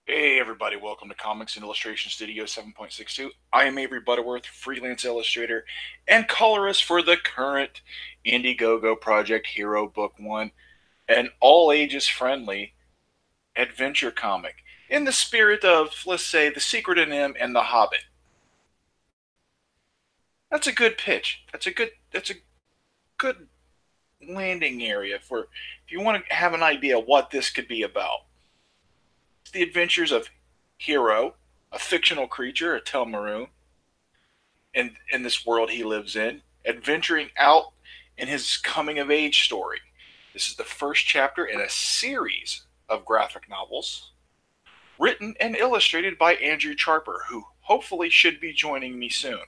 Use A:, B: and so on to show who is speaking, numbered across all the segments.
A: Hey everybody, welcome to Comics and Illustration Studio 7.62. I am Avery Butterworth, freelance illustrator and colorist for the current Indiegogo project Hero Book 1, an all ages friendly adventure comic in the spirit of, let's say, The Secret of NIMH and The Hobbit. That's a good pitch. That's a good landing area for if you want to have an idea what this could be about. It's the adventures of Hero, a fictional creature, a Telmaroon, in this world he lives in, adventuring out in his coming of age story. This is the first chapter in a series of graphic novels written and illustrated by Andrew Charper, who hopefully should be joining me soon,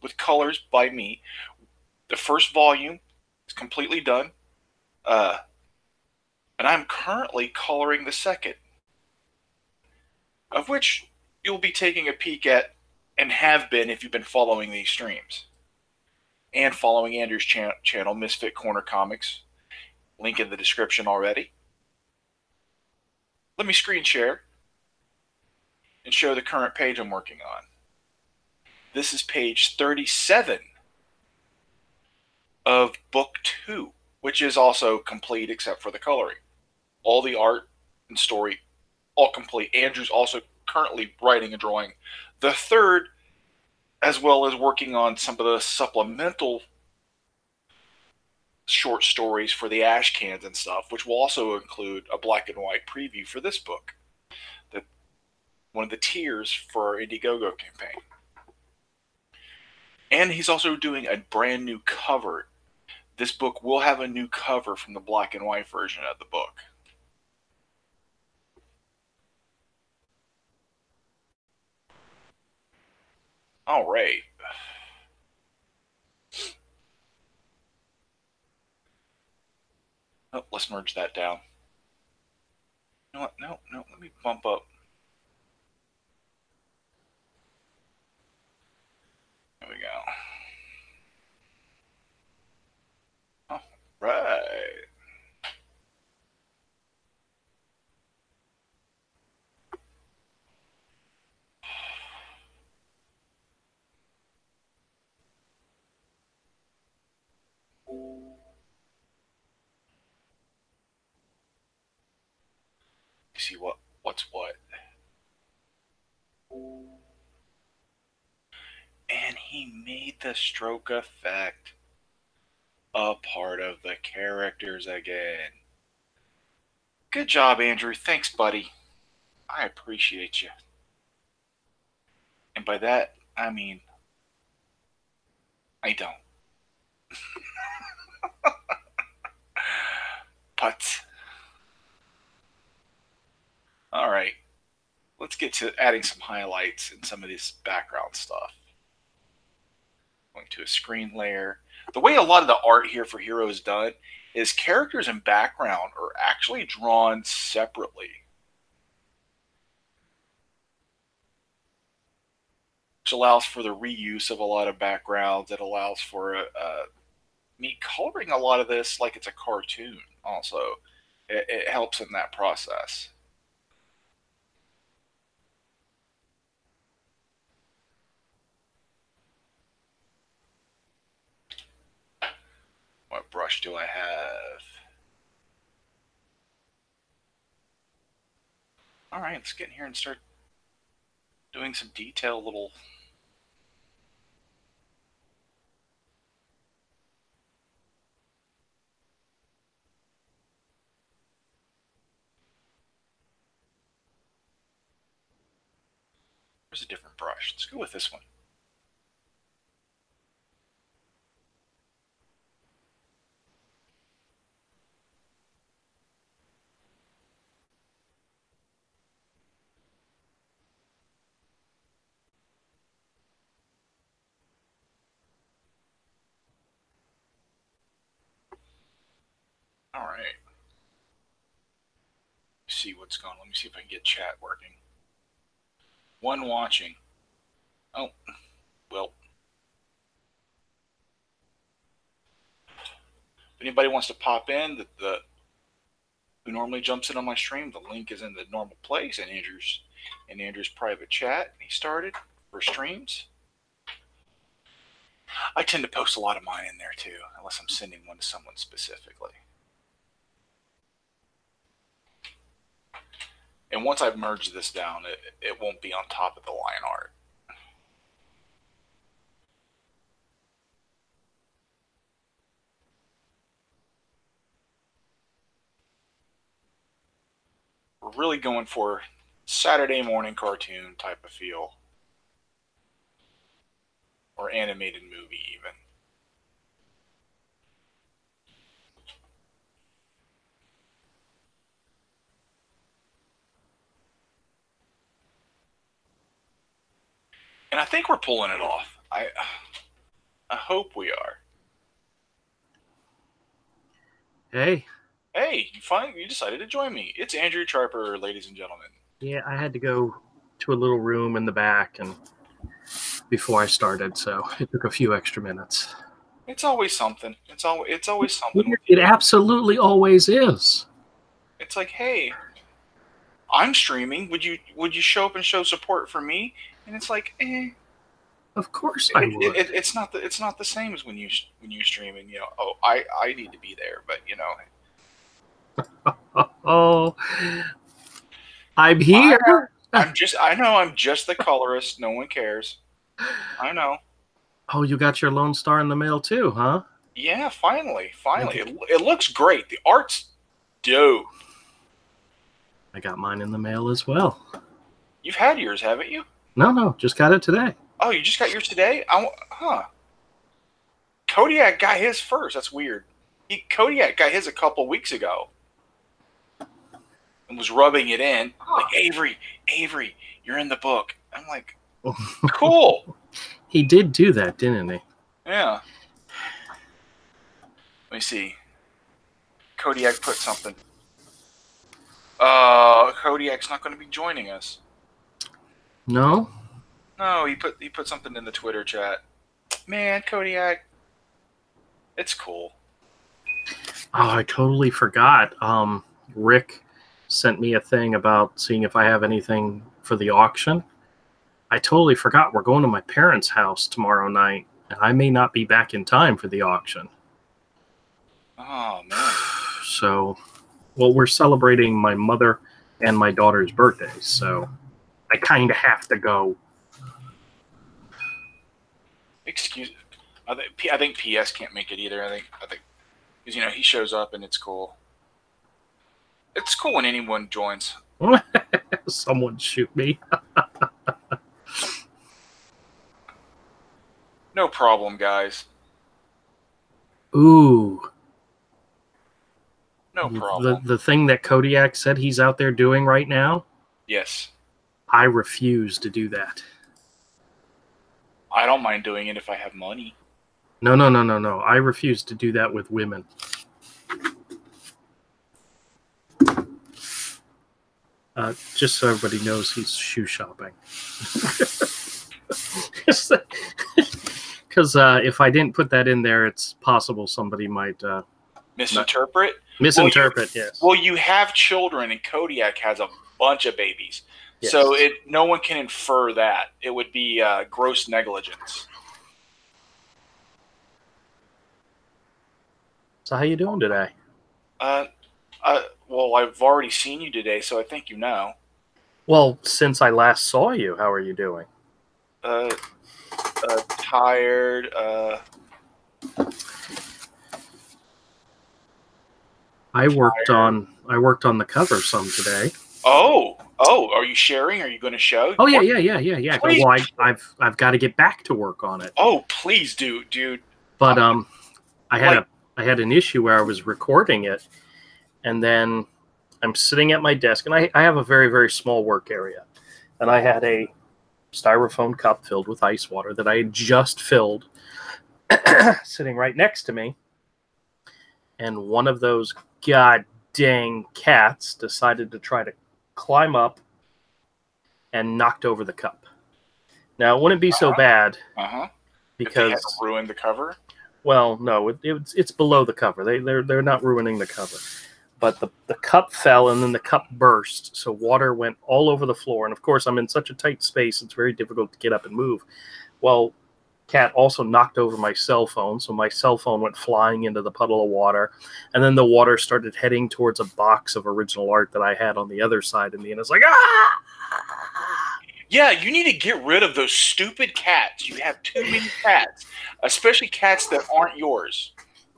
A: with colors by me. The first volume is completely done, uh, and I'm currently coloring the second, of which you'll be taking a peek at and have been if you've been following these streams and following Andrew's channel, Misfit Corner Comics. Link in the description already. Let me screen share and show the current page I'm working on. This is page 37 of book 2, which is also complete except for the coloring. All the art and story, all complete. Andrew's also currently writing and drawing the third, as well as working on some of the supplemental short stories for the ash cans and stuff, which will also include a black and white preview for this book, that one of the tiers for our Indiegogo campaign. And he's also doing a brand new cover. This book will have a new cover from the black and white version of the book. All right. Oh, let's merge that down. You know what? No, let me bump up. There we go. All right. You see what's what. And he made the stroke effect a part of the characters again. Good job, Andrew. Thanks, buddy. I appreciate you. And by that, I mean, I don't. But, all right. Let's get to adding some highlights and some of this background stuff. Going to a screen layer. The way a lot of the art here for Hero is done is characters and background are actually drawn separately, which allows for the reuse of a lot of backgrounds. It allows for me coloring a lot of this like it's a cartoon. Also, it helps in that process. What brush do I have? All right, let's get in here and start doing some detailed little. There's a different brush. Let's go with this one. All right. See what's going on. Let me see if I can get chat working. One watching. Oh, well. If anybody wants to pop in, the who normally jumps in on my stream. The link is in the normal place in Andrew's private chat. He started for streams. I tend to post a lot of mine in there too, unless I'm sending one to someone specifically. And once I've merged this down, it won't be on top of the line art. We're really going for Saturday morning cartoon type of feel. Or animated movie even. And I think we're pulling it off. I hope we are.
B: Hey.
A: Hey, you decided to join me. It's Andrew Charper, ladies and gentlemen.
B: Yeah, I had to go to a little room in the back and before I started, so it took a few extra minutes.
A: It's always something. It's always something.
B: It absolutely always is.
A: It's like, hey, I'm streaming. Would you show up and show support for me? And it's like, eh.
B: Of course I would.
A: It's not the same as when you streaming. You know, oh, I need to be there, but you know.
B: Oh, I'm here.
A: I know I'm just the colorist. No one cares. I know.
B: Oh, you got your Lone Star in the mail too, huh?
A: Yeah, finally. It looks great. The art's dope.
B: I got mine in the mail as well.
A: You've had yours, haven't you?
B: No, just got it today.
A: Oh, you just got yours today? Kodiak got his first. That's weird. Kodiak got his a couple weeks ago. And was rubbing it in. Like, Avery, you're in the book. I'm like, cool.
B: He did do that, didn't he?
A: Yeah. Let me see. Kodiak put something. Kodiak's not going to be joining us.
B: No?
A: No, he put something in the Twitter chat. Man, Kodiak. It's cool.
B: Oh, I totally forgot. Rick sent me a thing about seeing if I have anything for the auction. I totally forgot. We're going to my parents' house tomorrow night, and I may not be back in time for the auction.
A: Oh, man.
B: So, well, we're celebrating my mother and my daughter's birthdays, so I kind of have to go.
A: Excuse me. I think PS can't make it either. I think because you know he shows up and it's cool. It's cool when anyone joins.
B: Someone shoot me.
A: No problem, guys.
B: Ooh.
A: No problem.
B: The thing that Kodiak said he's out there doing right now?
A: Yes.
B: I refuse to do that.
A: I don't mind doing it if I have money.
B: No. I refuse to do that with women. Just so everybody knows he's shoe shopping. Because if I didn't put that in there, it's possible somebody might...
A: misinterpret?
B: Misinterpret, yes.
A: Well, you have children, and Kodiak has a bunch of babies. Yes. So no one can infer that. It would be gross negligence.
B: So how you doing today?
A: Well, I've already seen you today, so I think you know.
B: Well, since I last saw you, how are you doing?
A: Tired.
B: I worked on the cover some today.
A: Oh, are you sharing? Are you going to show?
B: Oh yeah. Please. Well, I've got to get back to work on it.
A: Oh, please do, dude.
B: But I had an issue where I was recording it, and then I'm sitting at my desk, and I have a very, very small work area, and I had a styrofoam cup filled with ice water that I had just filled, sitting right next to me, and one of those god dang cats decided to try to climb up and knocked over the cup. Now, it wouldn't be so bad because
A: it ruined the cover.
B: Well, no, it's below the cover. They're not ruining the cover, but the cup fell and then the cup burst. So water went all over the floor. And of course, I'm in such a tight space, it's very difficult to get up and move. Well, Cat also knocked over my cell phone. So my cell phone went flying into the puddle of water. And then the water started heading towards a box of original art that I had on the other side of me. And it's like, ah!
A: Yeah, you need to get rid of those stupid cats. You have too many cats, especially cats that aren't yours.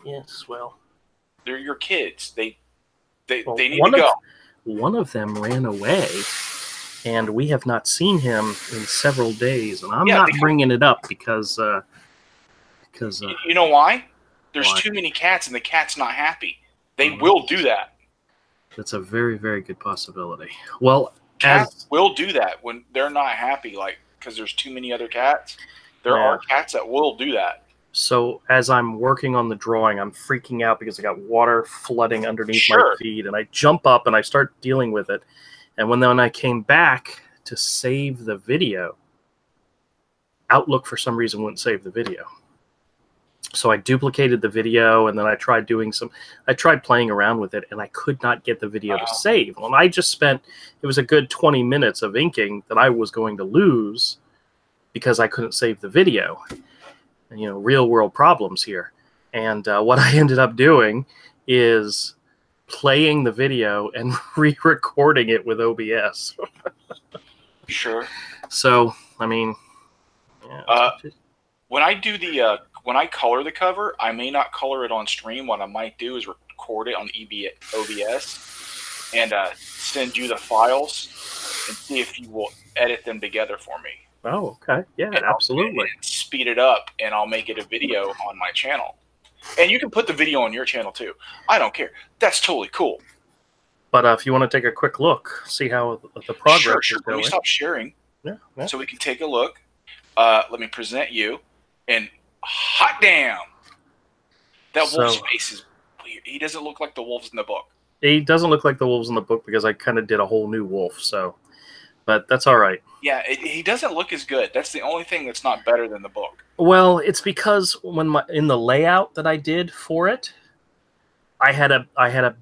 B: Yes, well.
A: They're your kids. They
B: Well,
A: need to go.
B: One of them ran away, and we have not seen him in several days. And I'm not bringing it up because
A: you know why? There's
B: why?
A: too many cats, and the cat's not happy. They will do that.
B: That's a very, very good possibility. Well,
A: cats will do that when they're not happy, like because there's too many other cats. There are cats that will do that.
B: So as I'm working on the drawing, I'm freaking out because I got water flooding underneath my feet, and I jump up and I start dealing with it. And when I came back to save the video, Outlook for some reason wouldn't save the video. So I duplicated the video, and then I tried playing around with it, and I could not get the video to save. Well, I just spent, it was a good 20 minutes of inking that I was going to lose because I couldn't save the video. And, you know, real world problems here. And what I ended up doing is playing the video and re-recording it with OBS.
A: Sure.
B: So, I mean, yeah,
A: when I do when I color the cover, I may not color it on stream. What I might do is record it on OBS and send you the files and see if you will edit them together for me.
B: Oh, okay. Yeah, and absolutely.
A: I'll speed it up, and I'll make it a video on my channel. And you can put the video on your channel, too. I don't care. That's totally cool.
B: But if you want to take a quick look, see how the progress is going.
A: Let me stop sharing so we can take a look. Let me present you. And hot damn! That wolf's face is weird. He doesn't look like the wolves in the book.
B: He doesn't look like the wolves in the book because I kind of did a whole new wolf, so... But that's all right.
A: Yeah, he doesn't look as good. That's the only thing that's not better than the book.
B: Well, it's because in the layout that I did for it, I had a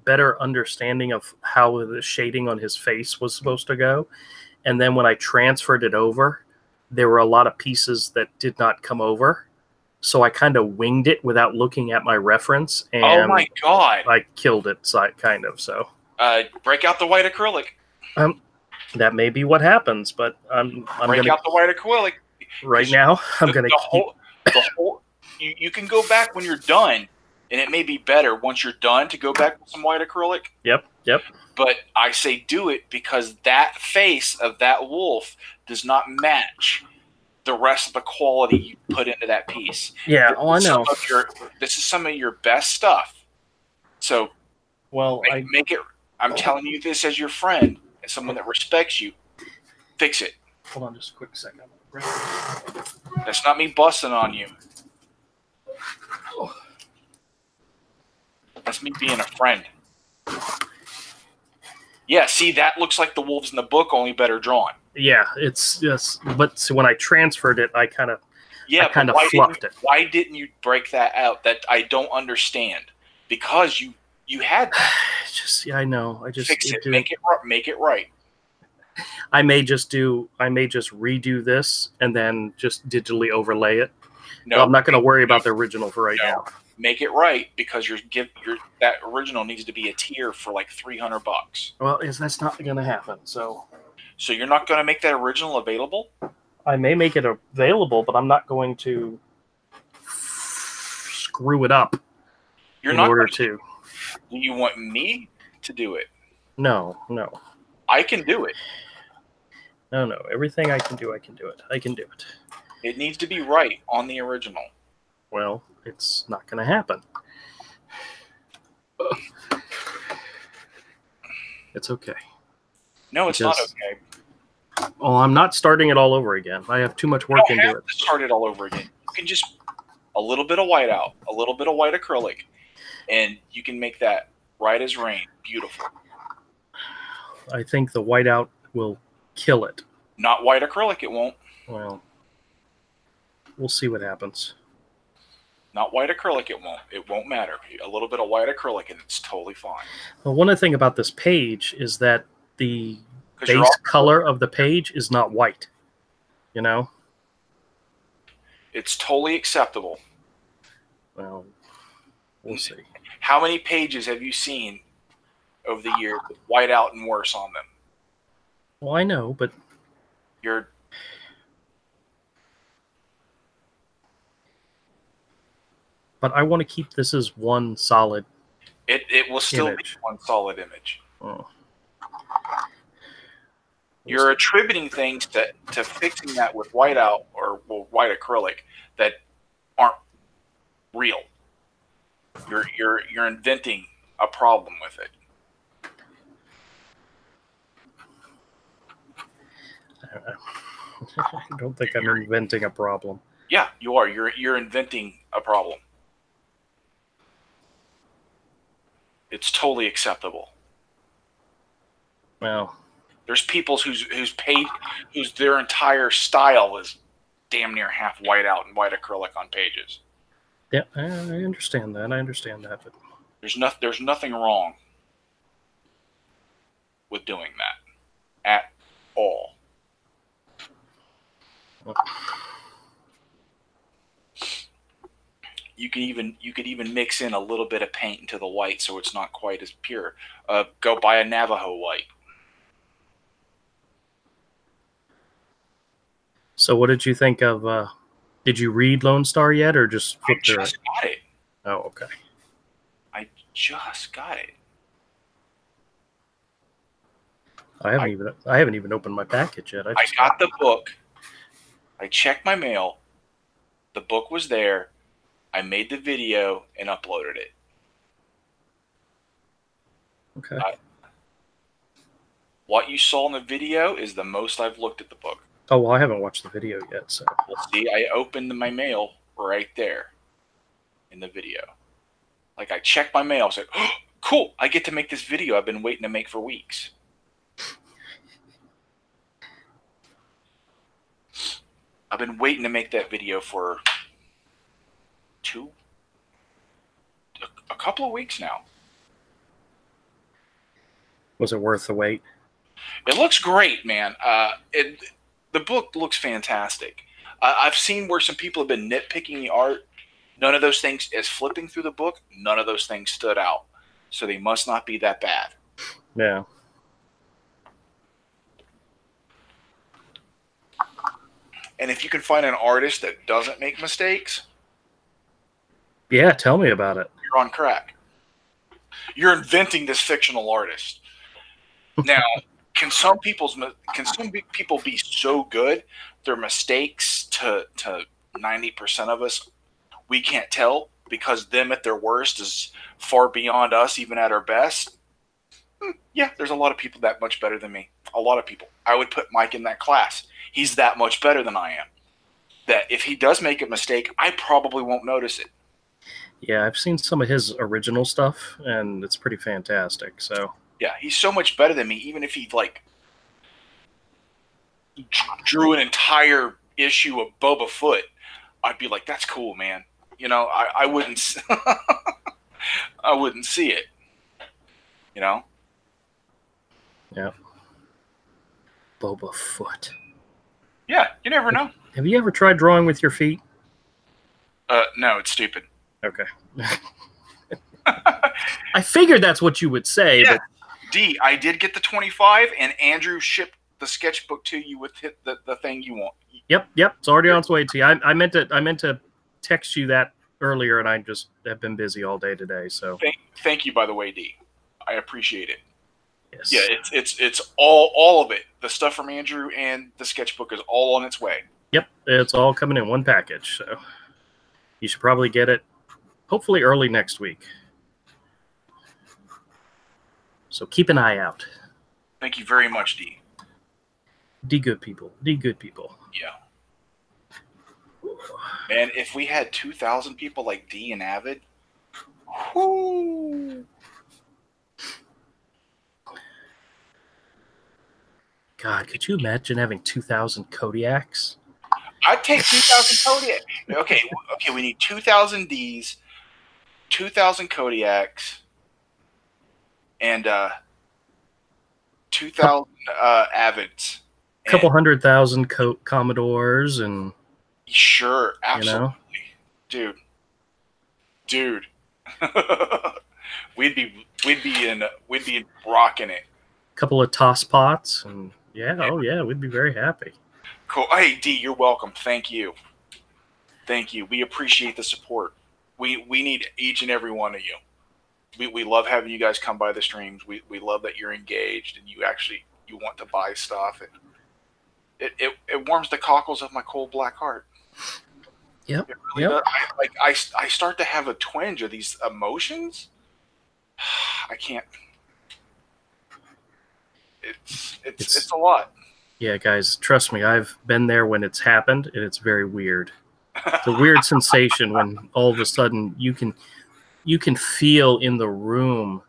B: better understanding of how the shading on his face was supposed to go, and then when I transferred it over, there were a lot of pieces that did not come over, so I kind of winged it without looking at my reference. And
A: oh my god!
B: I killed it, kind of. So
A: break out the white acrylic.
B: That may be what happens, but I'm
A: break out the white acrylic.
B: Right now, I'm going
A: to you can go back when you're done, and it may be better once you're done to go back with some white acrylic.
B: Yep.
A: But I say do it because that face of that wolf does not match the rest of the quality you put into that piece.
B: Yeah, I know.
A: This is some of your best stuff. So,
B: well,
A: I'm telling you this as your friend. As someone that respects you, fix it.
B: Hold on just a quick second.
A: That's not me busting on you. That's me being a friend. Yeah, see, that looks like the wolves in the book, only better drawn.
B: Yeah, it's just, but so when I transferred it, I kind of fluffed it.
A: Why didn't you break that out? That I don't understand. Because you had that.
B: I know. I just
A: fix it. Make it right.
B: I may just redo this and then just digitally overlay it. No, but I'm not going to worry about the original for right now.
A: Make it right because that original needs to be a tier for like $300.
B: Well, that's not going to happen. So
A: you're not going to make that original available?
B: I may make it available, but I'm not going to screw it up.
A: You're not order to. Do you want me to do it?
B: No.
A: I can do it.
B: No. Everything I can do it. I can do it.
A: It needs to be right on the original.
B: Well, it's not going to happen. It's okay.
A: No, it's not okay.
B: Well, I'm not starting it all over again. I have too much work into it. You don't have
A: to start it all over again. You can just a little bit of white out, a little bit of white acrylic, and you can make that right as rain. Beautiful.
B: I think the whiteout will kill it.
A: Not white acrylic, it won't.
B: Well, we'll see what happens.
A: Not white acrylic, it won't. It won't matter. A little bit of white acrylic and it's totally fine.
B: Well, one of the thing about this page is that the
A: 'Cause you're
B: base
A: all,
B: color of the page is not white. You know?
A: it's totally acceptable.
B: Well, we'll see.
A: How many pages have you seen over the years with white out and worse on them?
B: Well, I know, but
A: You're
B: but I want to keep this as one solid.
A: it will still
B: image.
A: be one solid image.
B: Oh.
A: You're attributing things to fixing that with white out or white acrylic that aren't real. You're inventing a problem with it.
B: I don't think I'm inventing a problem.
A: Yeah, you are. You're inventing a problem. It's totally acceptable.
B: Well,
A: there's people whose their entire style is damn near half white out and white acrylic on pages.
B: yeah, I understand that. But
A: There's nothing wrong with doing that at all. You could even mix in a little bit of paint into the white so it's not quite as pure. Go buy a Navajo white.
B: so, what did you think of? Did you read Lone Star yet, or just
A: I
B: flip through
A: just
B: it?
A: got it.
B: Oh, okay.
A: I just got it.
B: I haven't even opened my package yet.
A: I got the book. I checked my mail. The book was there. I made the video and uploaded it.
B: Okay.
A: What you saw in the video is the most I've looked at the book.
B: Oh, well, I haven't watched the video yet, so.
A: Well, see, I opened my mail right there in the video. Like, I checked my mail. I said, oh, cool, I get to make this video I've been waiting to make for weeks. I've been waiting to make that video for a couple of weeks now.
B: Was it worth the wait?
A: It looks great, man. The book looks fantastic. I've seen where some people have been nitpicking the art. None of those things, as flipping through the book, none of those things stood out. So they must not be that bad.
B: Yeah.
A: And if you can find an artist that doesn't make mistakes,
B: yeah, tell me about it.
A: You're on crack. You're inventing this fictional artist. Now, can some people be so good their mistakes to 90% of us we can't tell because them at their worst is far beyond us even at our best? Yeah, there's a lot of people that much better than me. A lot of people. I would put Mike in that class. He's that much better than I am. That if he does make a mistake, I probably won't notice it.
B: Yeah, I've seen some of his original stuff, and it's pretty fantastic. So
A: yeah, he's so much better than me. Even if he like drew an entire issue of Boba Fett, I'd be like, "That's cool, man." You know, I wouldn't, I wouldn't see it. You know.
B: Yeah. Boba Fett.
A: Yeah, you never know.
B: Have you ever tried drawing with your feet?
A: No, it's stupid.
B: Okay. I figured that's what you would say.
A: Yeah.
B: But
A: D, I did get the 25, and Andrew shipped the sketchbook to you with the thing you want.
B: Yep. It's already on its way to you. I meant to text you that earlier, and I just have been busy all day today. So
A: thank you, by the way, D. I appreciate it.
B: Yes.
A: Yeah, it's all of it. The stuff from Andrew and the sketchbook is all on its way.
B: Yep, it's all coming in one package. So you should probably get it hopefully early next week. So keep an eye out.
A: Thank you very much, D.
B: D good people.
A: Yeah. Man, if we had 2,000 people like D and Avid, whoo.
B: God, could you imagine having 2,000 Kodiaks?
A: I'd take 2,000 Kodiak. Okay, we need 2,000 Ds, 2,000 Kodiaks, and 2,000 Avids.
B: A couple 100,000 Commodores, and
A: sure, absolutely, dude. we'd be rocking it.
B: A couple of toss pots, and we'd be very happy.
A: Cool. Hey, D, you're welcome. Thank you. We appreciate the support. We need each and every one of you. We love having you guys come by the streams. We love that you're engaged and you want to buy stuff. It warms the cockles of my cold black heart.
B: Yep.
A: It really does. I start to have a twinge of these emotions. I can't. It's a lot.
B: Yeah, guys, trust me. I've been there when it's happened, and it's very weird. It's a weird sensation when all of a sudden you can feel in the room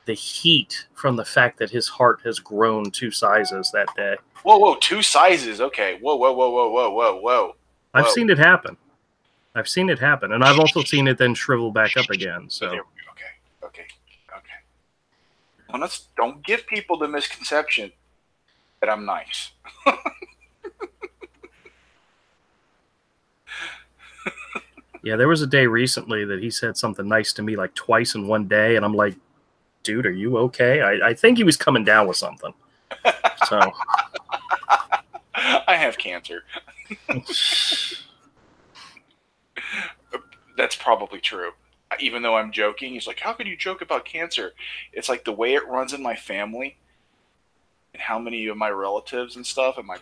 B: the heat from the fact that his heart has grown 2 sizes that day.
A: Whoa, 2 sizes. Okay. Whoa.
B: I've seen it happen. And I've also seen it then shrivel back up again. So
A: there we go. Okay. Well, don't give people the misconception that I'm nice.
B: Yeah, there was a day recently that he said something nice to me like twice in one day, and I'm like, dude, are you okay? I think he was coming down with something. So
A: I have cancer. That's probably true. Even though I'm joking, he's like, how could you joke about cancer? It's like the way it runs in my family and how many of my relatives and stuff and my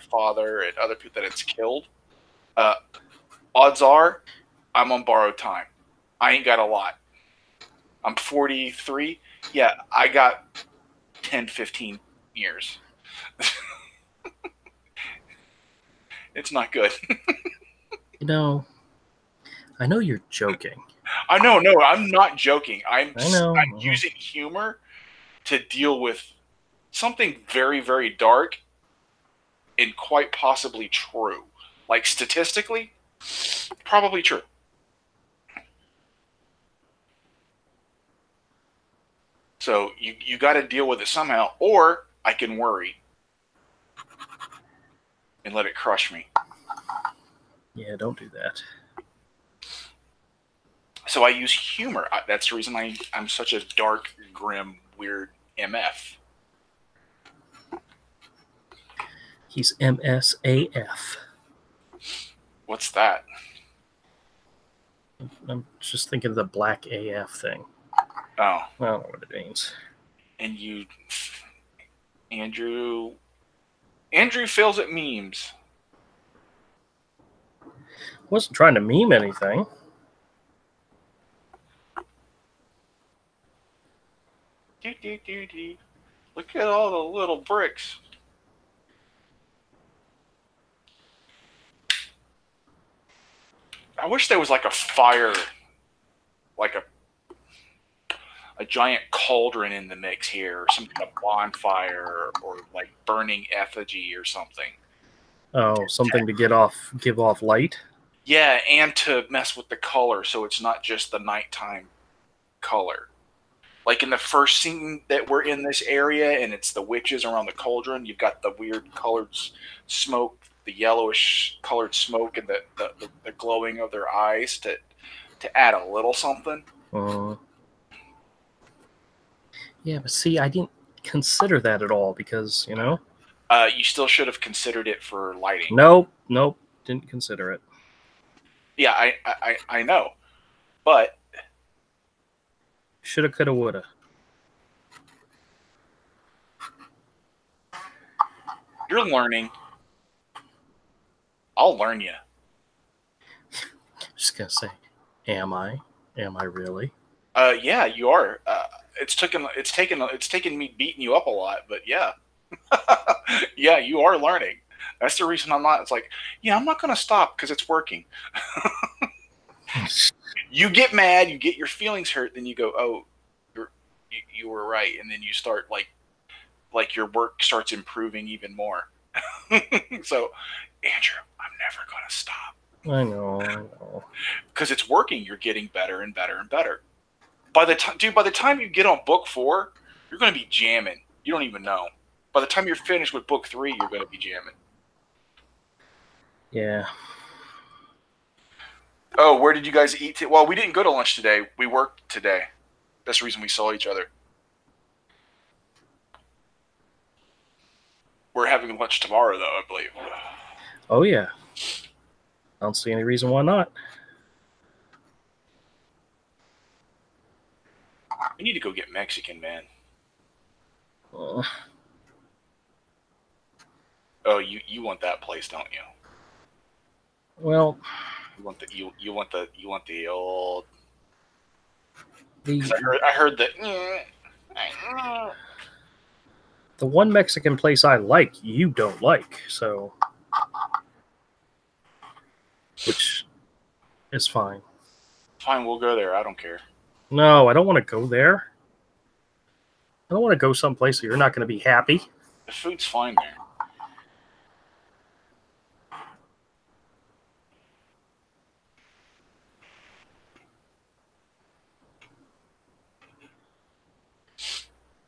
A: father and other people that it's killed. Odds are I'm on borrowed time. I ain't got a lot. I'm 43. Yeah, I got 10, 15 years. It's not good.
B: I know you're joking.
A: I know. No, I'm not joking. I'm
B: Mm-hmm.
A: using humor to deal with something very, very dark and quite possibly true. Like statistically, probably true. So you got to deal with it somehow, or I can worry and let it crush me.
B: Yeah, don't do that.
A: So I use humor. That's the reason I'm such a dark, grim, weird MF.
B: He's MSAF.
A: What's that?
B: I'm just thinking of the black AF thing.
A: Oh.
B: I don't know what it means.
A: And Andrew fails at memes.
B: Wasn't trying to meme anything.
A: Look at all the little bricks. I wish there was like a fire, like a giant cauldron in the mix here, or some kind of bonfire, or like burning effigy or something.
B: Oh, something to give off light?
A: Yeah, and to mess with the color so it's not just the nighttime color. Like in the first scene that we're in this area and it's the witches around the cauldron, you've got the weird colored smoke, the yellowish colored smoke, and the glowing of their eyes to add a little something.
B: Yeah, but see, I didn't consider that at all because,
A: you still should have considered it for lighting.
B: Nope, didn't consider it.
A: Yeah, I know, but
B: shoulda, coulda, woulda.
A: You're learning. I'll learn you.
B: Just gonna say, am I? Am I really?
A: Yeah, you are. It's taken me beating you up a lot, but yeah. Yeah, you are learning. That's the reason I'm not. It's like, yeah, I'm not going to stop because it's working. You get mad, you get your feelings hurt, then you go, oh, you were right, and then you start like your work starts improving even more. So Andrew, I'm never going to stop.
B: I know.
A: Because it's working. You're getting better and better and better. By the time you get on book 4, you're going to be jamming. You don't even know. By the time you're finished with book 3, you're going to be jamming.
B: Yeah.
A: Oh, where did you guys eat? Well, we didn't go to lunch today. We worked today. That's the reason we saw each other. We're having lunch tomorrow, though, I believe.
B: Oh, yeah. I don't see any reason why not.
A: We need to go get Mexican, man. Oh, you want that place, don't you?
B: Well,
A: you want the old.
B: The
A: I heard that.
B: The one Mexican place I like, you don't like, so which is fine.
A: Fine, we'll go there. I don't care.
B: No, I don't want to go there. I don't want to go someplace where you're not going to be happy.
A: The food's fine there.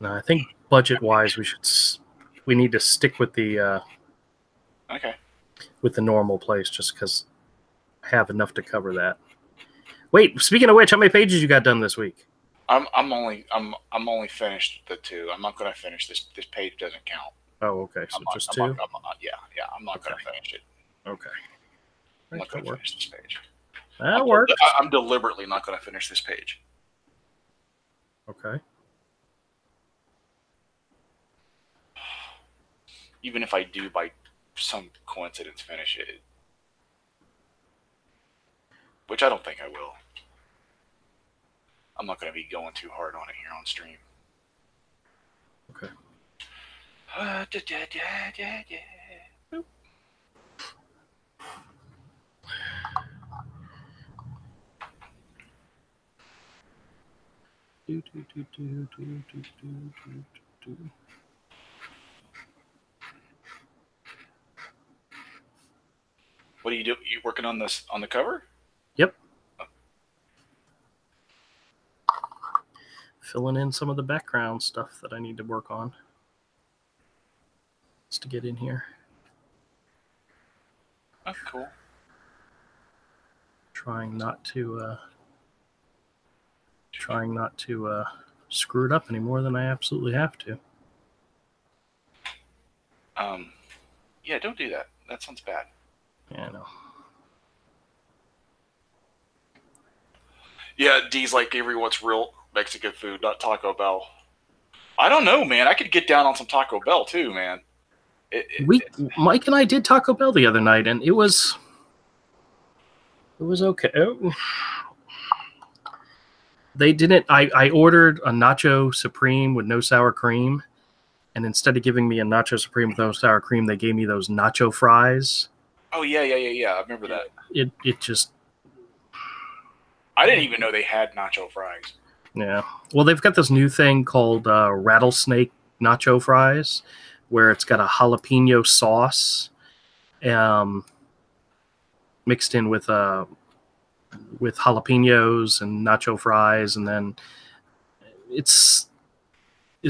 B: No, I think budget-wise, we need to stick with the with the normal place, just because I have enough to cover that. Wait, speaking of which, how many pages you got done this week?
A: I'm only finished the 2. I'm not going to finish this. This page doesn't count.
B: Oh, okay. So just 2.
A: I'm not going to finish it.
B: Okay.
A: I'm not going to finish this page.
B: That works.
A: I'm deliberately not going to finish this page.
B: Okay.
A: Even if I do, by some coincidence, finish it, which I don't think I will. I'm not going to be going too hard on it here on stream.
B: Okay.
A: What do? You working on this on the cover?
B: Yep. Oh. Filling in some of the background stuff that I need to work on. Just to get in here.
A: Oh, cool.
B: Trying not to screw it up any more than I absolutely have to.
A: Yeah, don't do that. That sounds bad.
B: Yeah, I know.
A: Yeah, D's like Avery wants real Mexican food, not Taco Bell. I don't know, man. I could get down on some Taco Bell too, man.
B: Mike and I did Taco Bell the other night, and it was okay. They didn't. I ordered a Nacho Supreme with no sour cream, and instead of giving me a Nacho Supreme with no sour cream, they gave me those nacho fries.
A: Oh yeah. I remember that.
B: It just.
A: I didn't even know they had nacho fries.
B: Yeah. Well, they've got this new thing called rattlesnake nacho fries, where it's got a jalapeno sauce, mixed in with jalapenos and nacho fries, and then it's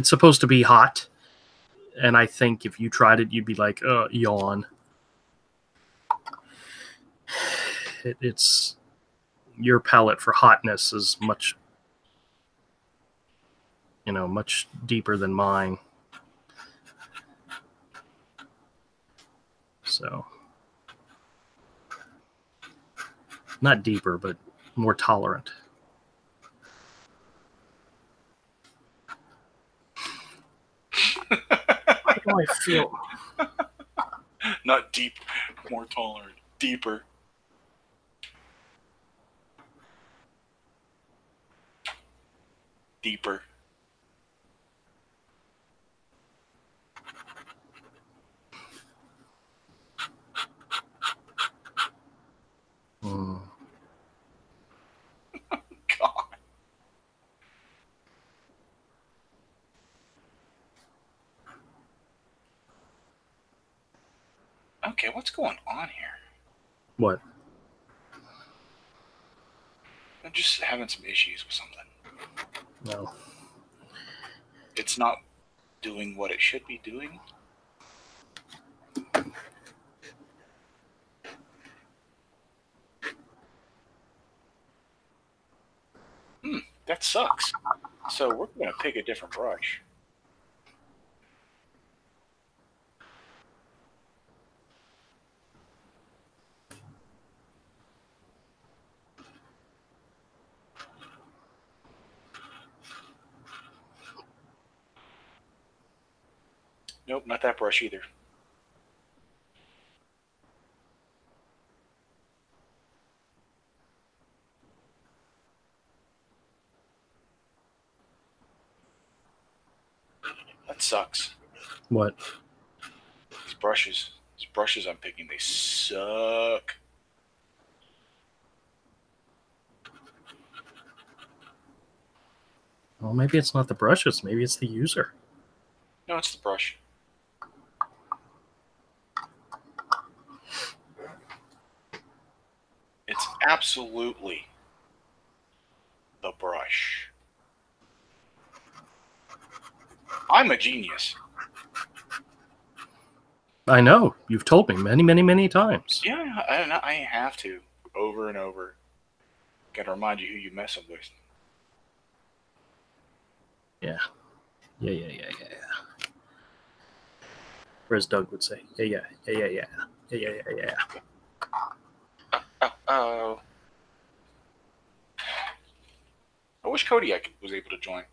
B: supposed to be hot. And I think if you tried it, you'd be like, yawn. It's your palate for hotness is much deeper than mine. So, not deeper, but more tolerant. How do I feel?
A: Not deep, more tolerant. Deeper. Deeper.
B: God.
A: Okay, what's going on here?
B: What?
A: I'm just having some issues with something.
B: No.
A: It's not doing what it should be doing. That sucks. So we're going to pick a different brush. Nope, not that brush either. That sucks.
B: What?
A: These brushes I'm picking, they suck.
B: Well, maybe it's not the brushes. Maybe it's the user.
A: No, it's the brush. It's absolutely the brush. I'm a genius.
B: I know. You've told me many, many, many times.
A: Yeah, I have to. Over and over. Got to remind you who you're messing with.
B: Yeah. Or as Doug would say, yeah.
A: Oh. I wish Kodiak was able to join.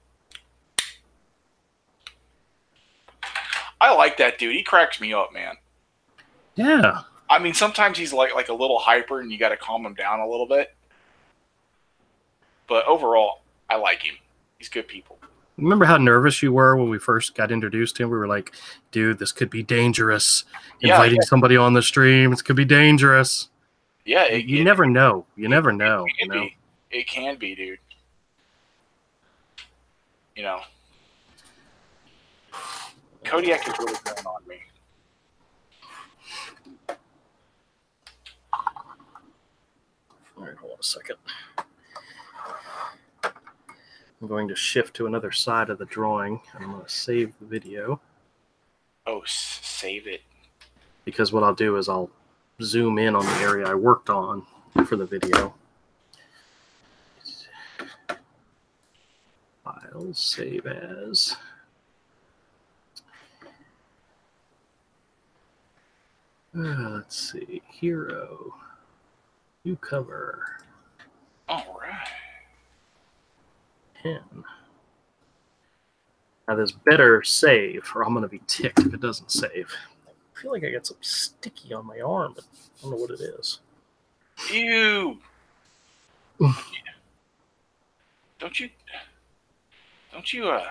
A: I like that dude. He cracks me up, man.
B: Yeah.
A: I mean, sometimes he's like a little hyper, and you got to calm him down a little bit. But overall, I like him. He's good people.
B: Remember how nervous you were when we first got introduced to him? We were like, dude, this could be dangerous. Inviting somebody on the stream, it could be dangerous.
A: Yeah.
B: You never know. You never know.
A: It can be, dude. You know. Kodiak is really going on me.
B: All right, hold on a second. I'm going to shift to another side of the drawing. I'm going to save the video.
A: Oh, save it.
B: Because what I'll do is I'll zoom in on the area I worked on for the video. Files, save as. Let's see. Hero. New cover.
A: All right.
B: 10. Now this better save, or I'm going to be ticked if it doesn't save. I feel like I got some sticky on my arm, but I don't know what it is.
A: Ew. Don't you
B: I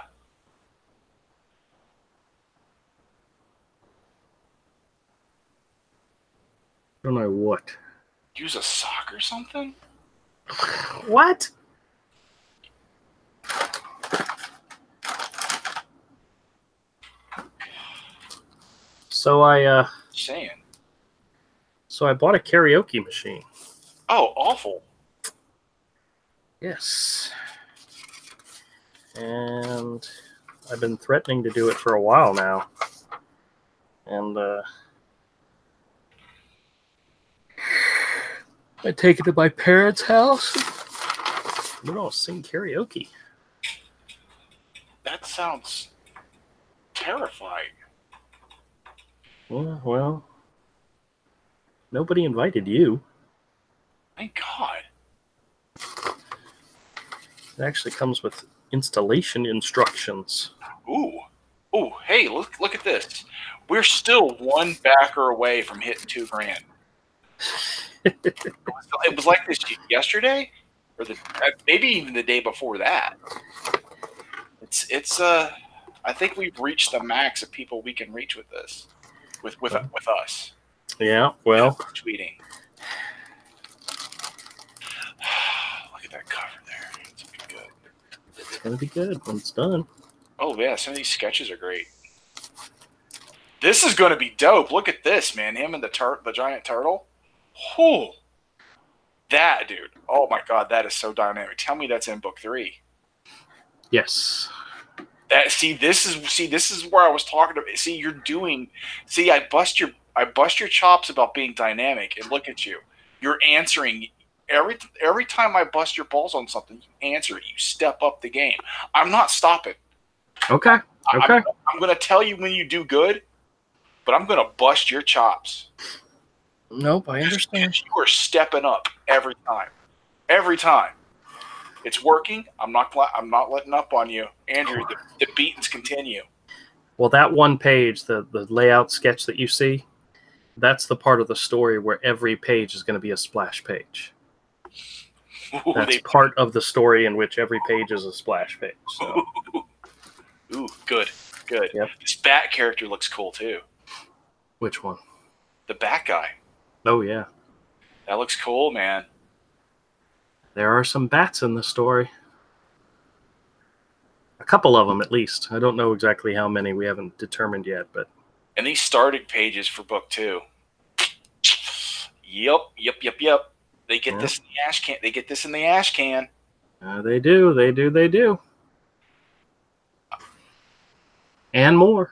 B: don't know what.
A: use a sock or something?
B: What? So I bought a karaoke machine.
A: Oh, awful.
B: Yes. And I've been threatening to do it for a while now. And I take it to my parents' house. We're all sing karaoke.
A: That sounds terrifying.
B: Well, nobody invited you.
A: Thank God.
B: It actually comes with installation instructions.
A: Ooh, hey, look at this. We're still one backer away from hitting $2,000. It was like this yesterday, or maybe even the day before that. It's I think we've reached the max of people we can reach with this, with us.
B: Yeah, well,
A: tweeting. Look at that cover there. It's gonna be good.
B: It's gonna be good when it's done.
A: Oh yeah, some of these sketches are great. This is going to be dope. Look at this, man. Him and the giant turtle. Oh, that dude. Oh my God, that is so dynamic. Tell me that's in book 3.
B: Yes.
A: This is where I was talking about. See, you're doing. See, I bust your chops about being dynamic, and look at you. You're answering every time I bust your balls on something. You answer it. You step up the game. I'm not stopping.
B: Okay. Okay.
A: I'm going to tell you when you do good, but I'm going to bust your chops.
B: Nope, I understand.
A: You are stepping up every time. Every time. It's working. I'm not letting up on you. Andrew, the beatings continue.
B: Well, that one page, the layout sketch that you see, that's the part of the story where every page is going to be a splash page.
A: Ooh,
B: that's part of the story in which every page is a splash page. So.
A: Ooh, good.
B: Yep.
A: This bat character looks cool, too.
B: Which one?
A: The bat guy.
B: Oh, yeah.
A: That looks cool, man.
B: There are some bats in the story. A couple of them, at least. I don't know exactly how many. We haven't determined yet, but...
A: And these starting pages for book 2. Yep. They get this in the ash can. They get this in the ash can.
B: They do. And more.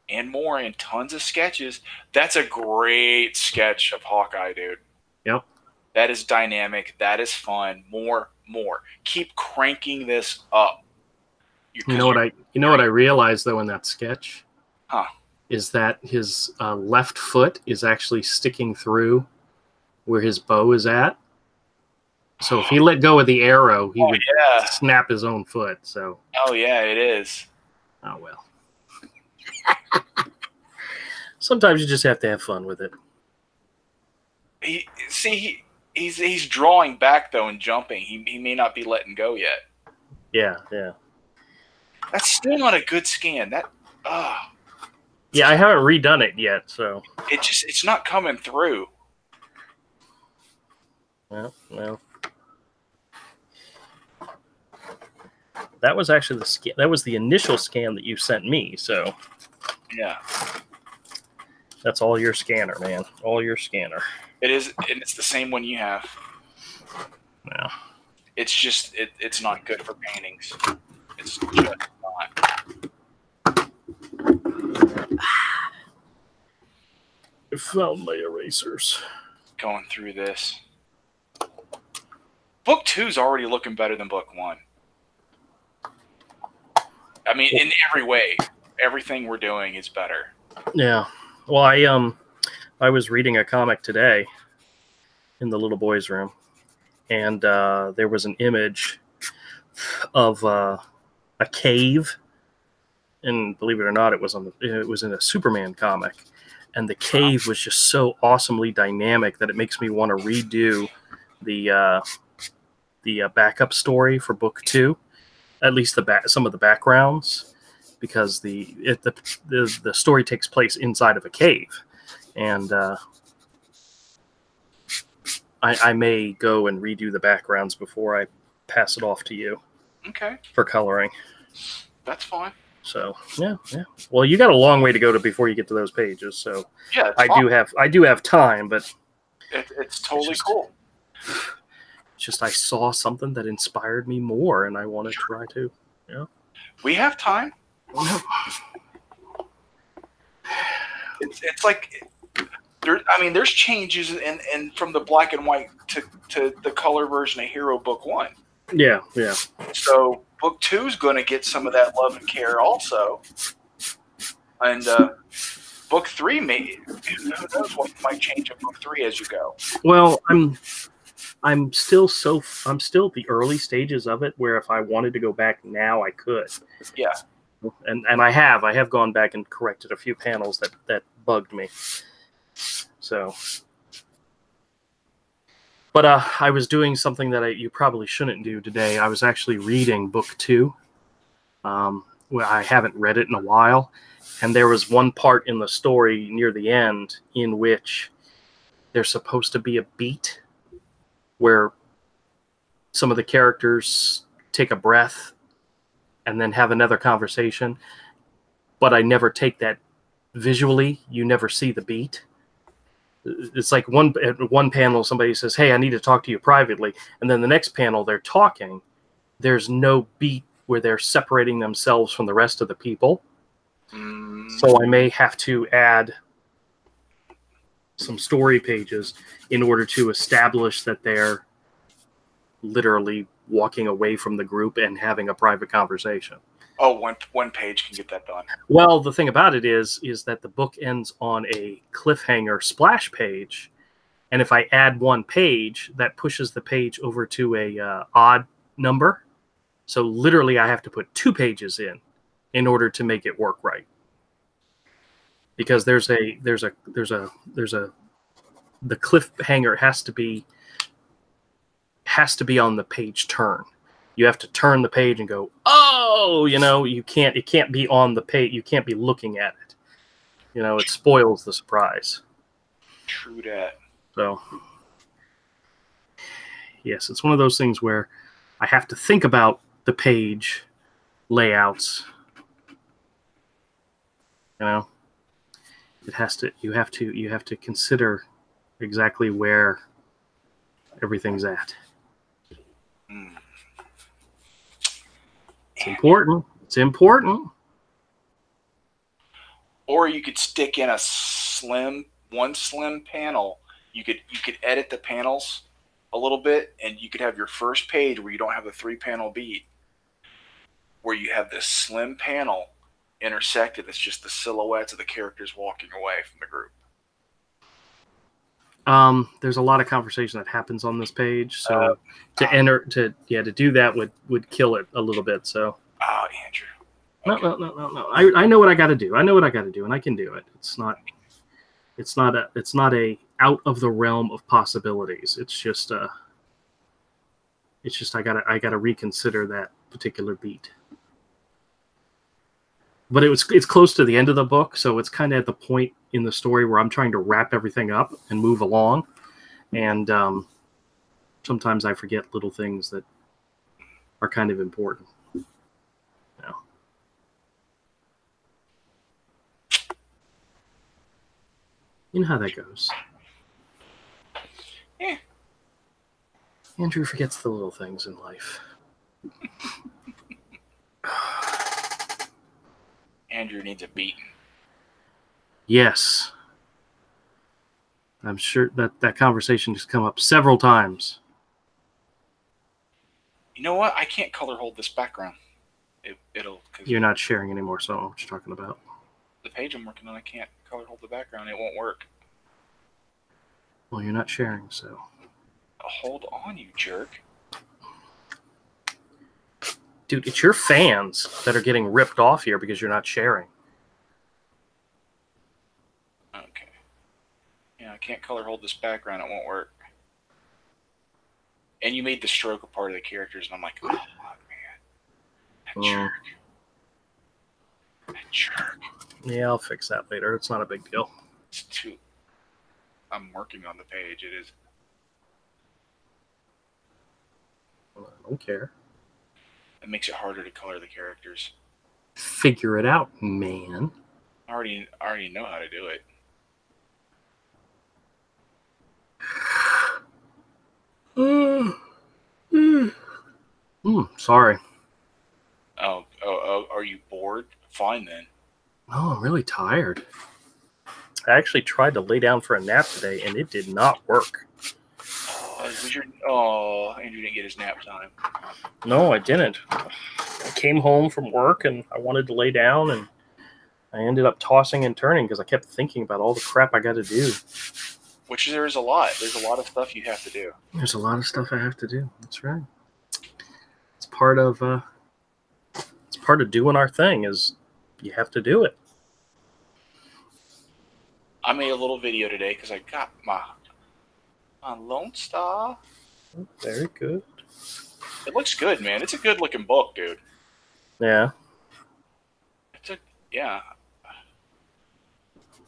A: And tons of sketches. That's a great sketch of Hawkeye, dude.
B: Yep.
A: That is dynamic. That is fun. More. Keep cranking this up.
B: You know what I realized though in that sketch?
A: Huh?
B: Is that his left foot is actually sticking through where his bow is at. So if he let go of the arrow, he would snap his own foot. So.
A: Oh yeah, it is.
B: Oh well. Sometimes you just have to have fun with it.
A: He's drawing back though and jumping. He may not be letting go yet.
B: Yeah.
A: That's still not a good scan.
B: Yeah, I haven't redone it yet, so
A: it's not coming through.
B: Well. That was actually the scan. That was the initial scan that you sent me. So
A: yeah,
B: that's all your scanner, man. All your scanner.
A: It is, and it's the same one you have.
B: Yeah.
A: It's just it's not good for paintings. It's just not.
B: I found my erasers.
A: Going through this. Book 2's already looking better than book 1. I mean, in every way, everything we're doing is better.
B: Yeah. Well, I was reading a comic today in the little boy's room, and there was an image of a cave, and believe it or not, it was in a Superman comic, and the cave was just so awesomely dynamic that it makes me want to redo the backup story for book 2. At least some of the backgrounds, because the story takes place inside of a cave, and I may go and redo the backgrounds before I pass it off to you.
A: Okay.
B: For coloring.
A: That's fine.
B: So yeah. Well, you got a long way to go before you get to those pages. So
A: yeah,
B: I do have time, but
A: it's totally cool.
B: Just I saw something that inspired me more, and I want to try to. Yeah.
A: We have time. It's like there's changes in from the black and white to the color version of Hero Book 1.
B: Yeah.
A: So book 2 is going to get some of that love and care also, and book 3 who knows what might change in book 3 as you go.
B: Well, I'm still at the early stages of it, where if I wanted to go back now, I could.
A: Yeah.
B: And I have gone back and corrected a few panels that bugged me. So, but I was doing something that you probably shouldn't do today. I was actually reading book 2. Well, I haven't read it in a while, and there was one part in the story near the end in which there's supposed to be a beat where some of the characters take a breath and then have another conversation, but I never take that visually you never see the beat. It's like one panel somebody says, "Hey, I need to talk to you privately," and then the next panel they're talking. There's no beat where they're separating themselves from the rest of the people. So I may have to add some story pages in order to establish that they're literally walking away from the group and having a private conversation.
A: Oh, one page can get that done.
B: Well, the thing about it is that the book ends on a cliffhanger splash page, and if I add one page, that pushes the page over to a odd number. So literally, I have to put 2 pages in order to make it work right. Because the cliffhanger has to be on the page turn. You have to turn the page and go, oh, it can't be on the page. You can't be looking at it. It spoils the surprise.
A: True that.
B: So, yes, it's one of those things where I have to think about the page layouts. You have to consider exactly where everything's at. It's important. It's important.
A: Or you could stick in one slim panel. You could edit the panels a little bit, and you could have your first page where you don't have the 3-panel beat, where you have this slim panel intersected. It's just the silhouettes of the characters walking away from the group.
B: There's a lot of conversation that happens on this page, so to do that would kill it a little bit. So.
A: Oh, Andrew.
B: Okay. No. I know what I got to do. I know what I got to do, and I can do it. It's not a out of the realm of possibilities. It's just I gotta reconsider that particular beat. But it's close to the end of the book, so it's kind of at the point in the story where I'm trying to wrap everything up and move along, and sometimes I forget little things that are kind of important. You know how that goes.
A: Yeah.
B: Andrew forgets the little things in life.
A: Andrew needs a beating.
B: Yes. I'm sure that conversation has come up several times.
A: You know what? I can't color hold this background.
B: You're not sharing anymore, so I don't know what you're talking about.
A: The page I'm working on, I can't color hold the background. It won't work.
B: Well, you're not sharing, so.
A: Hold on, you jerk.
B: Dude, it's your fans that are getting ripped off here because you're not sharing.
A: Okay. Yeah, I can't color hold this background. It won't work. And you made the stroke a part of the characters, and I'm like, oh, man. That jerk. That jerk.
B: Yeah, I'll fix that later. It's not a big deal.
A: I'm working on the page. It is.
B: Well, I don't care.
A: It makes it harder to color the characters.
B: Figure it out, man.
A: I already know how to do it.
B: Sorry.
A: Oh, are you bored? Fine then.
B: Oh, I'm really tired. I actually tried to lay down for a nap today, and it did not work.
A: Andrew didn't get his nap time.
B: No, I didn't. I came home from work, and I wanted to lay down, and I ended up tossing and turning because I kept thinking about all the crap I got to do.
A: Which there's a lot. There's a lot of stuff you have to do.
B: There's a lot of stuff I have to do. That's right. It's part of doing our thing. Is you have to do it.
A: I made a little video today because I got my Lone Star.
B: Very good.
A: It looks good, man. It's a good looking book, dude.
B: Yeah.
A: Yeah.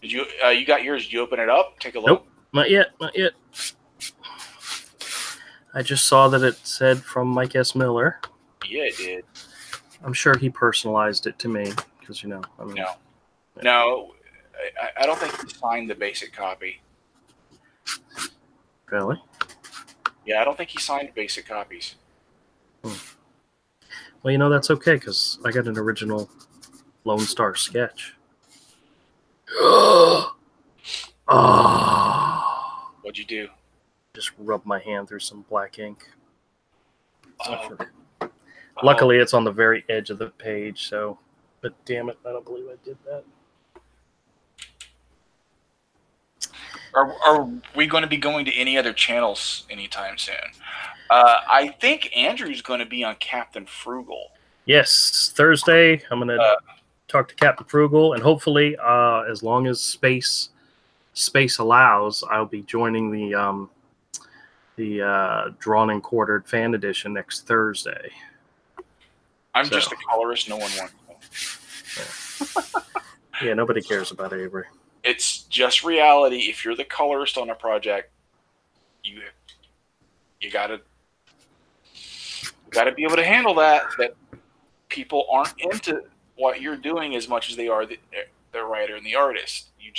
A: Did you got yours? Did you open it up? Take a look.
B: Nope, not yet. I just saw that it said from Mike S. Miller.
A: Yeah, it did.
B: I'm sure he personalized it to me because No.
A: No. I don't think he signed the basic copy.
B: Really?
A: Yeah, I don't think he signed basic copies.
B: Well, that's okay because I got an original Lone Star sketch. Oh.
A: What'd you do?
B: Just rub my hand through some black ink.
A: Oh.
B: Luckily, it's on the very edge of the page, so... But damn it, I don't believe I did that.
A: Are we going to be going to any other channels anytime soon? I think Andrew's going to be on Captain Frugal.
B: Yes, Thursday, I'm going to talk to Captain Frugal, and hopefully, as long as space allows, I'll be joining the drawn and quartered fan edition next Thursday.
A: I'm just a colorist. No one wants
B: me. Yeah, nobody cares about Avery.
A: It's just reality. If you're the colorist on a project, you gotta be able to handle that people aren't into what you're doing as much as they are the writer and the artist. You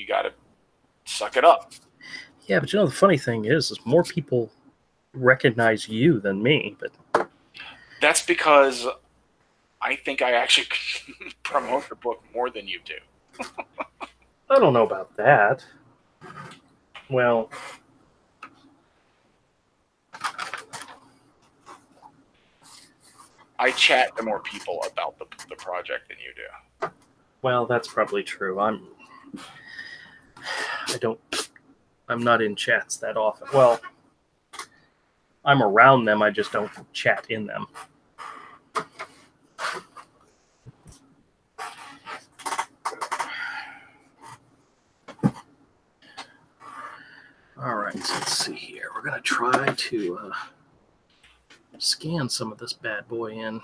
A: gotta suck it up.
B: Yeah, but the funny thing is more people recognize you than me. But
A: that's because I think I actually promote the book more than you do.
B: I don't know about that. Well,
A: I chat to more people about the project than you do.
B: Well, that's probably true. I'm not in chats that often. Well, I'm around them. I just don't chat in them. All right, so let's see here. We're going to try to scan some of this bad boy in.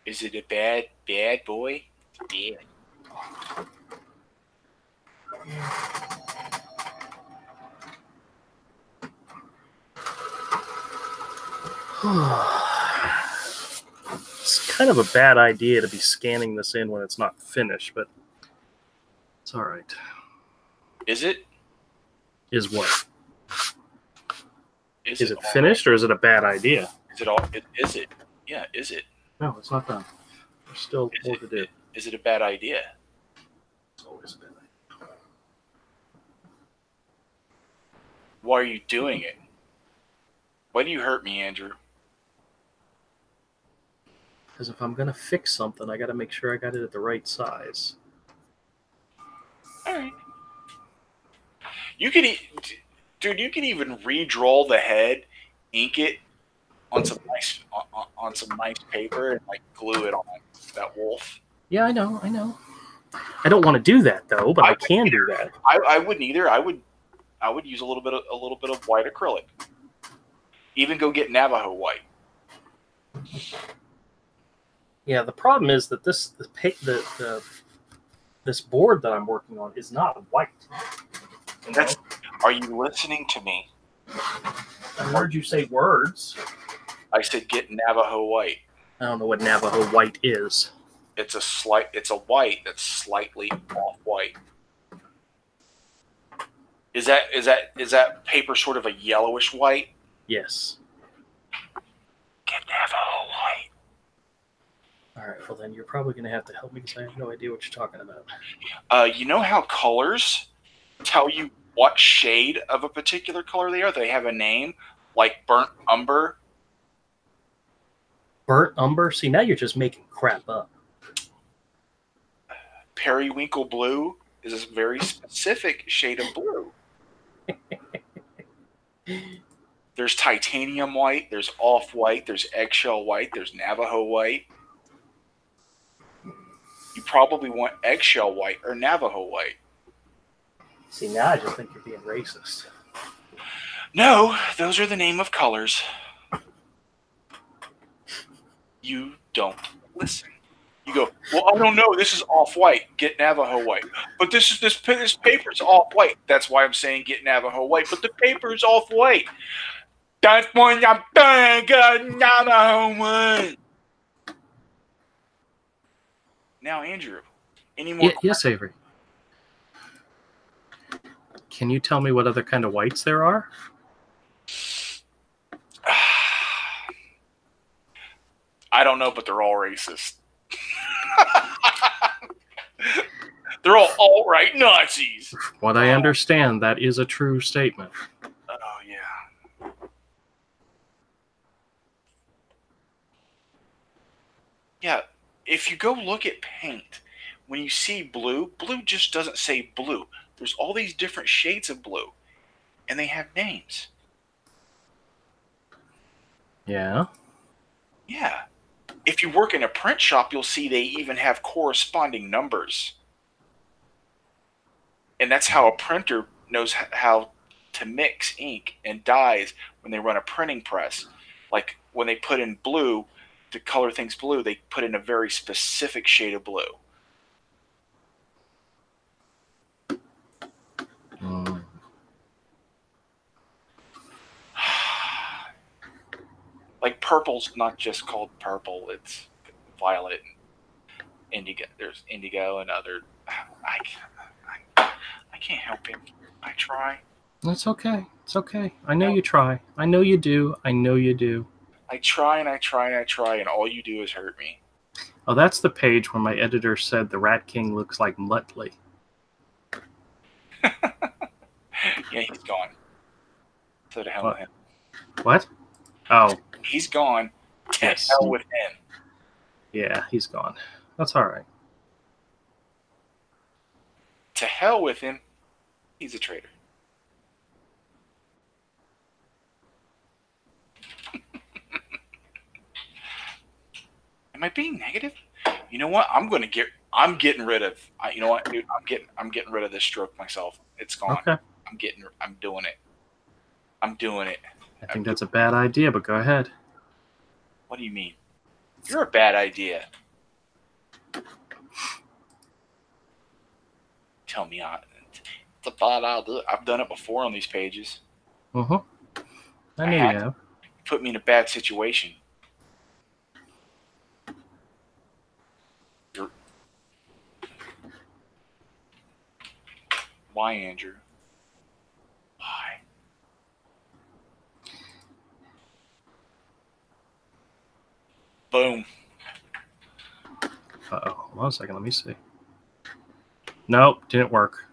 A: Is it a bad boy? Yeah.
B: It's kind of a bad idea to be scanning this in when it's not finished, but it's all right.
A: Is it?
B: Is what?
A: Is
B: it finished, or is it a bad idea?
A: Is it all? Is it? Yeah, is it?
B: No, it's not done. There's still more to do.
A: Is it a bad idea?
B: It's always a bad idea.
A: Why are you doing it? Why do you hurt me, Andrew?
B: Because if I'm going to fix something, I got to make sure I got it at the right size.
A: All right. You can, dude. You can even redraw the head, ink it on some nice paper, and like glue it on that wolf.
B: Yeah, I know. I don't want to do that though, but I can do that.
A: I wouldn't either. I would use a little bit of white acrylic. Even go get Navajo white.
B: Yeah, the problem is that this board that I'm working on is not white.
A: Are you listening to me?
B: I heard you say words.
A: I said get Navajo white.
B: I don't know what Navajo white is.
A: It's a white that's slightly off white. Is that paper sort of a yellowish white?
B: Yes.
A: Get Navajo white.
B: All right, well then you're probably going to have to help me because I have no idea what you're talking about.
A: You know how colors tell you what shade of a particular color they are? They have a name, like burnt umber.
B: Burnt umber? See, now you're just making crap up.
A: Periwinkle blue is a very specific shade of blue. There's titanium white, there's off-white, there's eggshell white, there's Navajo white. You probably want eggshell white or Navajo white.
B: See, now I just think you're being racist.
A: No, those are the name of colors. You don't listen. You go, well, I don't know. This is off-white. Get Navajo white. But this paper's off-white. That's why I'm saying get Navajo white. But the paper's off-white. That's when I'm done. Not a home run. Now, Andrew, any more?
B: Yes, Avery. Can you tell me what other kind of whites there are?
A: I don't know, but they're all racist. They're all alt-right Nazis.
B: What I understand, that is a true statement.
A: Oh, yeah. Yeah, if you go look at paint, when you see blue, blue just doesn't say blue. There's all these different shades of blue, and they have names.
B: Yeah.
A: Yeah. If you work in a print shop, you'll see they even have corresponding numbers. And that's how a printer knows how to mix ink and dyes when they run a printing press. Like when they put in blue, to color things blue, they put in a very specific shade of blue.
B: Mm.
A: Like purple's not just called purple, it's violet and indigo. There's indigo and other. I can't help it. I try.
B: It's okay. It's okay. I know you try. I know you do. I know you do.
A: I try and I try and I try, and all you do is hurt me.
B: Oh, that's the page where my editor said the Rat King looks like Muttley.
A: Yeah, he's gone. So to hell with him.
B: What? Oh.
A: He's gone. To
B: Yes.
A: hell with him.
B: Yeah, he's gone. That's all right.
A: To hell with him. He's a traitor. Am I being negative? You know what? I'm getting rid of. You know what, dude? I'm getting rid of this stroke myself. It's gone.
B: Okay.
A: I'm doing it. I'm doing it.
B: I think that's a bad idea, but go ahead.
A: What do you mean? You're a bad idea. Tell me it's a bad idea. I've done it before on these pages.
B: I know you have.
A: Put me in a bad situation. Why, Andrew? Why? Boom.
B: Uh-oh. Hold on a second. Let me see. Nope. Didn't work.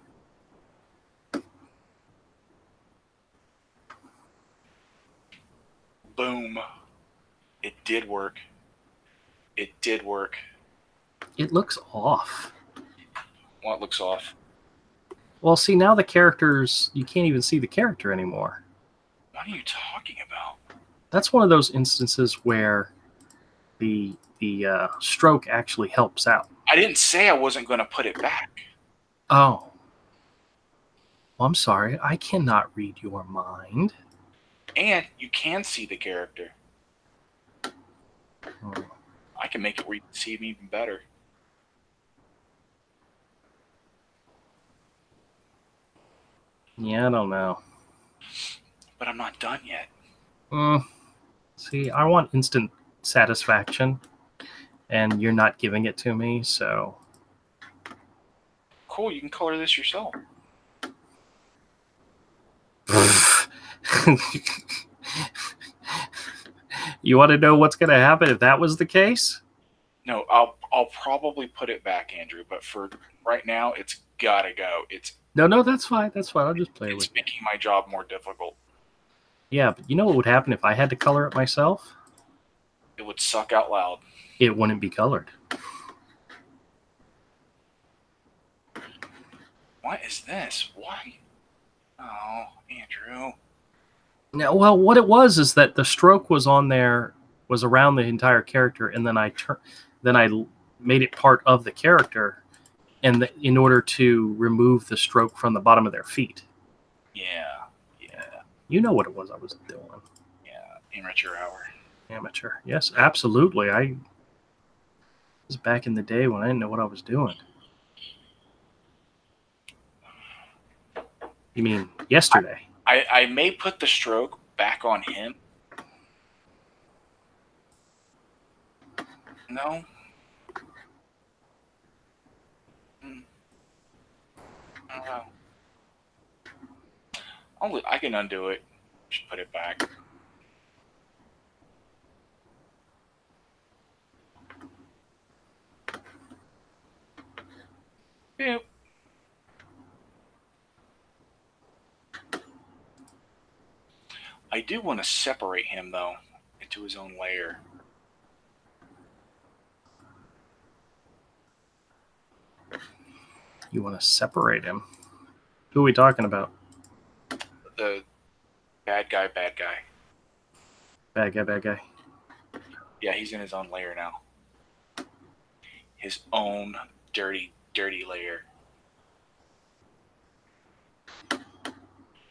A: Boom. It did work. It did work.
B: It looks off.
A: Well, it looks off.
B: Well, see, now the characters, you can't even see the character anymore.
A: What are you talking about?
B: That's one of those instances where the stroke actually helps out.
A: I didn't say I wasn't going to put it back.
B: Oh. Well, I'm sorry. I cannot read your mind.
A: And you can see the character.
B: Oh.
A: I can make it where you can see him even better.
B: Yeah, I don't know.
A: But I'm not done yet.
B: See, I want instant satisfaction, and you're not giving it to me, so...
A: Cool, you can color this yourself.
B: You want to know what's going to happen if that was the case?
A: No, I'll probably put it back, Andrew, but for right now, it's got to go.
B: No, that's fine. That's fine. I'll just play with it.
A: It's making my job more difficult.
B: Yeah, but you know what would happen if I had to color it myself?
A: It would suck out loud.
B: It wouldn't be colored.
A: What is this? Why? Oh, Andrew.
B: No, well, what it was is that the stroke was on there, was around the entire character, and then I made it part of the character, and in order to remove the stroke from the bottom of their feet.
A: Yeah.
B: You know what it was I was doing.
A: Yeah, amateur hour.
B: Amateur. Yes, absolutely. It was back in the day when I didn't know what I was doing. You mean yesterday?
A: I may put the stroke back on him? No. I don't know. I can undo it. Just put it back. Boop. I do want to separate him, though, into his own layer.
B: You want to separate him? Who are we talking about?
A: The bad guy, bad guy.
B: Bad guy, bad guy.
A: Yeah, he's in his own layer now. His own dirty, dirty layer.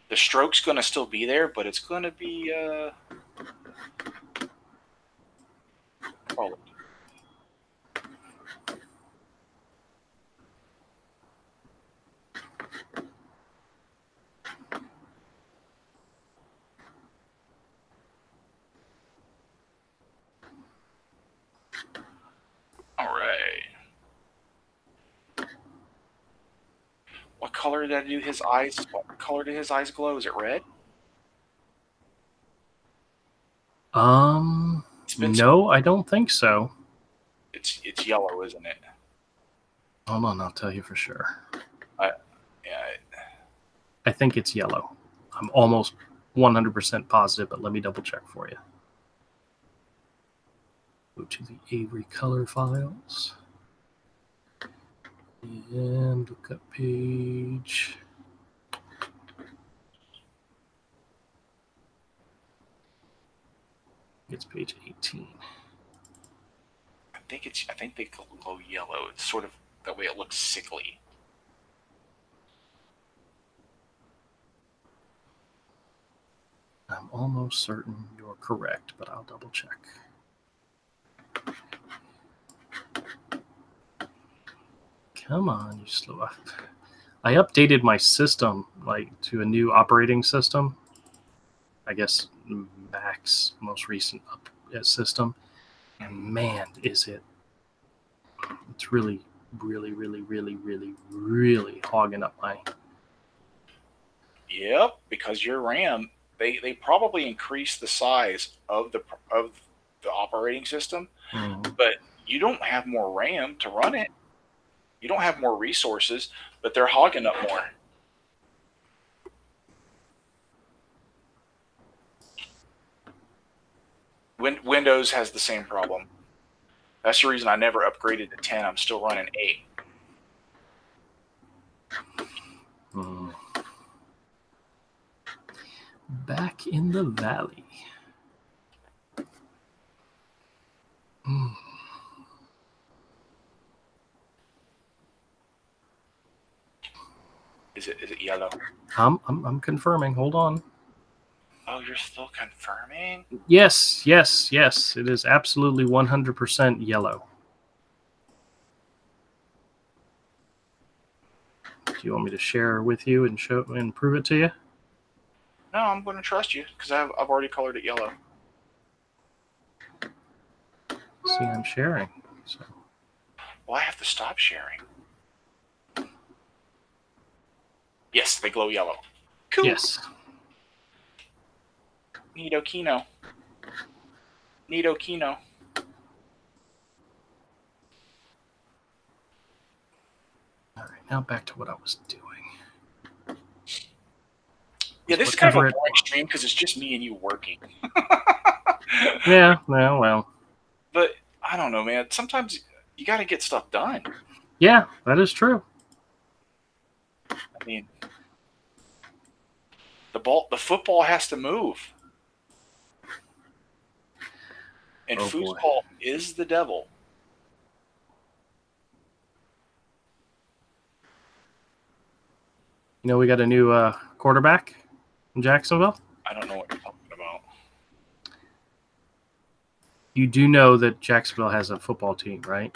A: The stroke's going to still be there, but it's going to be colored. All right. What color did I do his eyes? What color did his eyes glow? Is it red?
B: No, I don't think so.
A: It's yellow, isn't it?
B: Hold on, I'll tell you for sure.
A: Yeah.
B: I think it's yellow. I'm almost 100% positive, but let me double check for you. Go to the Avery color files and look up page. It's page 18.
A: I think they glow yellow. It's sort of that way it looks sickly.
B: I'm almost certain you're correct, but I'll double check. Come on, you slow up. I updated my system to a new operating system. I guess Mac's most recent system. And man, is it. It's really, really, really, really, really, really hogging up my.
A: Yep, because your RAM, they probably increased the size of the operating system, but you don't have more RAM to run it. You don't have more resources, but they're hogging up more. Windows has the same problem. That's the reason I never upgraded to 10. I'm still running 8.
B: Back in the valley.
A: Is it yellow?
B: I'm confirming. Hold on.
A: Oh, you're still confirming?
B: Yes. It is absolutely 100% yellow. Do you want me to share with you and show and prove it to you?
A: No, I'm going to trust you because I've already colored it yellow.
B: See, I'm sharing. So.
A: Well, I have to stop sharing. Yes, they glow yellow. Cool.
B: Yes.
A: Neato Kino. Neato Kino.
B: All right, now back to what I was doing.
A: Yeah, this is kind of a boring stream because it's just me and you working.
B: Yeah, well.
A: But I don't know, man. Sometimes you got to get stuff done.
B: Yeah, that is true.
A: I mean, the football has to move. And football is the devil.
B: You know, we got a new quarterback in Jacksonville.
A: I don't know what you're talking about.
B: You do know that Jacksonville has a football team, right?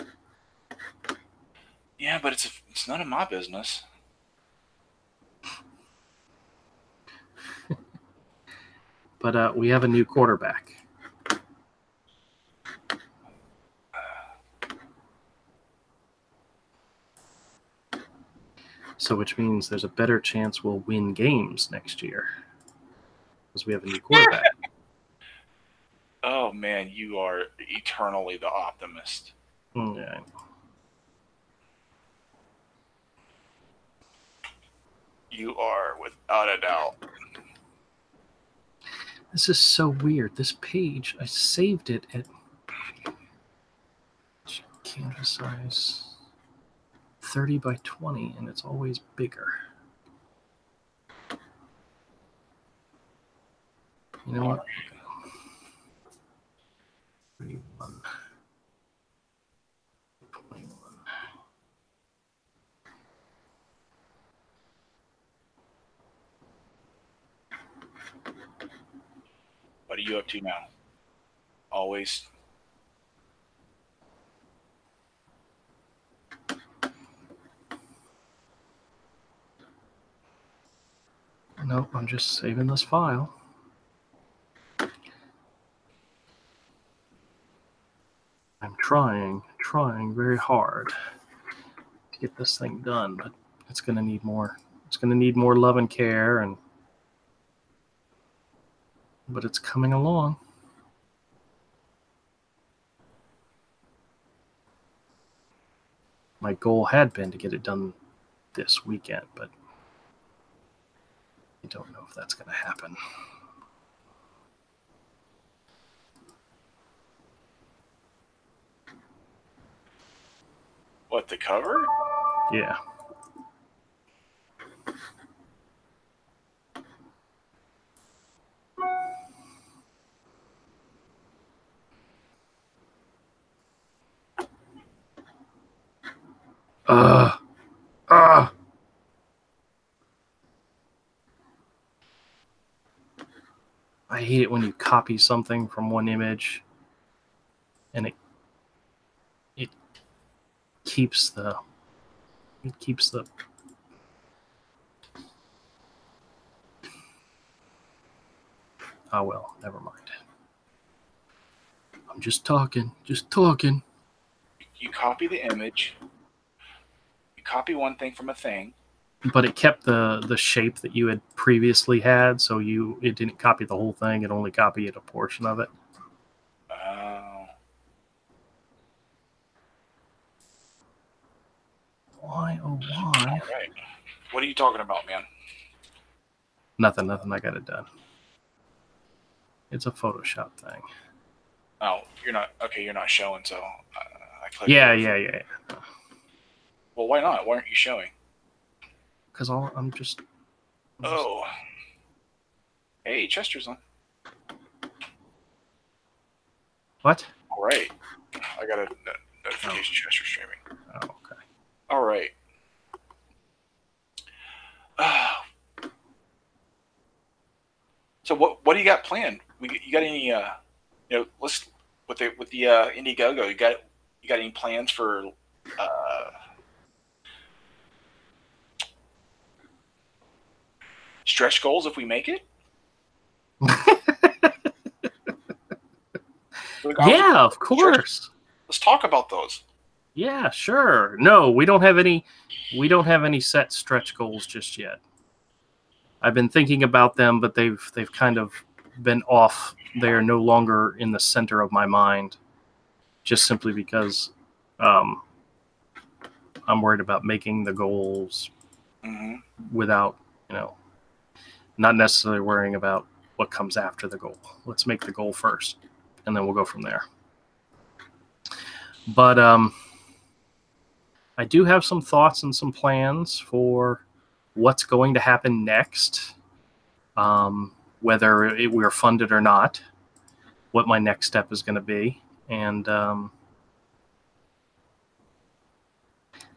A: Yeah, but it's none of my business.
B: But we have a new quarterback. So which means there's a better chance we'll win games next year. Because we have a new quarterback.
A: Oh, man, you are eternally the optimist.
B: Yeah.
A: You are, without a doubt.
B: This is so weird. This page, I saved it at canvas size 30 by 20, and it's always bigger. You know what? 31. 21.
A: What are you up to now? Always.
B: Nope, I'm just saving this file. I'm trying very hard to get this thing done, but it's going to need more. It's going to need more love and care, but it's coming along. My goal had been to get it done this weekend, but I don't know if that's going to happen.
A: What, the cover?
B: Yeah. I hate it when you copy something from one image and it keeps the oh well, never mind. I'm just talking.
A: You copy the image. You copy one thing from a thing.
B: But it kept the shape that you had previously had, so it didn't copy the whole thing. It only copied a portion of it.
A: Oh.
B: Why, oh why?
A: All right. What are you talking about, man?
B: Nothing. I got it done. It's a Photoshop thing.
A: Oh, you're not showing, so I clicked.
B: Yeah.
A: Well, why not? Why aren't you showing?
B: Because I'm just.
A: Oh. Hey, Chester's on.
B: What?
A: All right. I got a notification. Chester's streaming.
B: Oh, okay.
A: All right. So what do you got planned? You got any let's with the Indiegogo, you got any plans for stretch goals if we make it?
B: Yeah, of course.
A: Let's talk about those.
B: Yeah, sure. No, we don't have any set stretch goals just yet. I've been thinking about them, but they've kind of been off. They are no longer in the center of my mind, just simply because I'm worried about making the goals without, not necessarily worrying about what comes after the goal. Let's make the goal first, and then we'll go from there. But I do have some thoughts and some plans for what's going to happen next, whether we're funded or not, what my next step is going to be. And I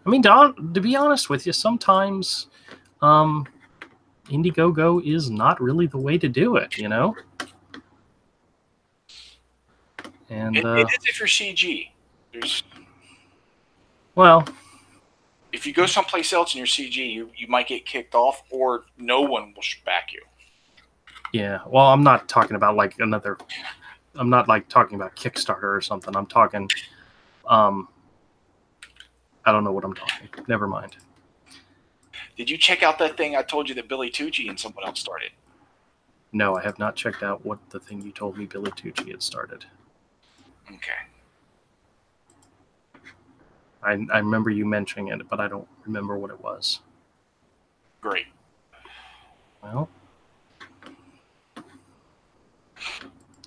B: mean, to be honest with you, sometimes Indiegogo is not really the way to do it, And
A: it is if you're CG.
B: Well,
A: if you go someplace else in your CG, you might get kicked off, or no one will back you.
B: Yeah. Well, I'm not talking about like another. I'm not like talking about Kickstarter or something. I'm talking. I don't know what I'm talking. Never mind.
A: Did you check out that thing I told you that Billy Tucci and someone else started?
B: No, I have not checked out what the thing you told me Billy Tucci had started.
A: Okay.
B: I remember you mentioning it, but I don't remember what it was.
A: Great.
B: Well,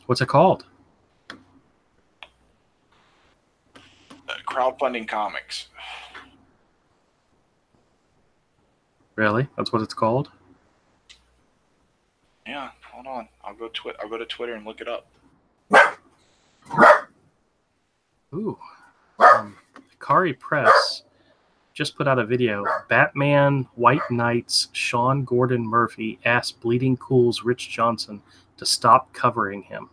B: what's it called?
A: Crowdfunding comics.
B: Really? That's what it's called?
A: Yeah. Hold on. I'll go to Twitter and look it up.
B: Ooh. Kari Press just put out a video. Batman White Knights Sean Gordon Murphy asked Bleeding Cool's Rich Johnson to stop covering him.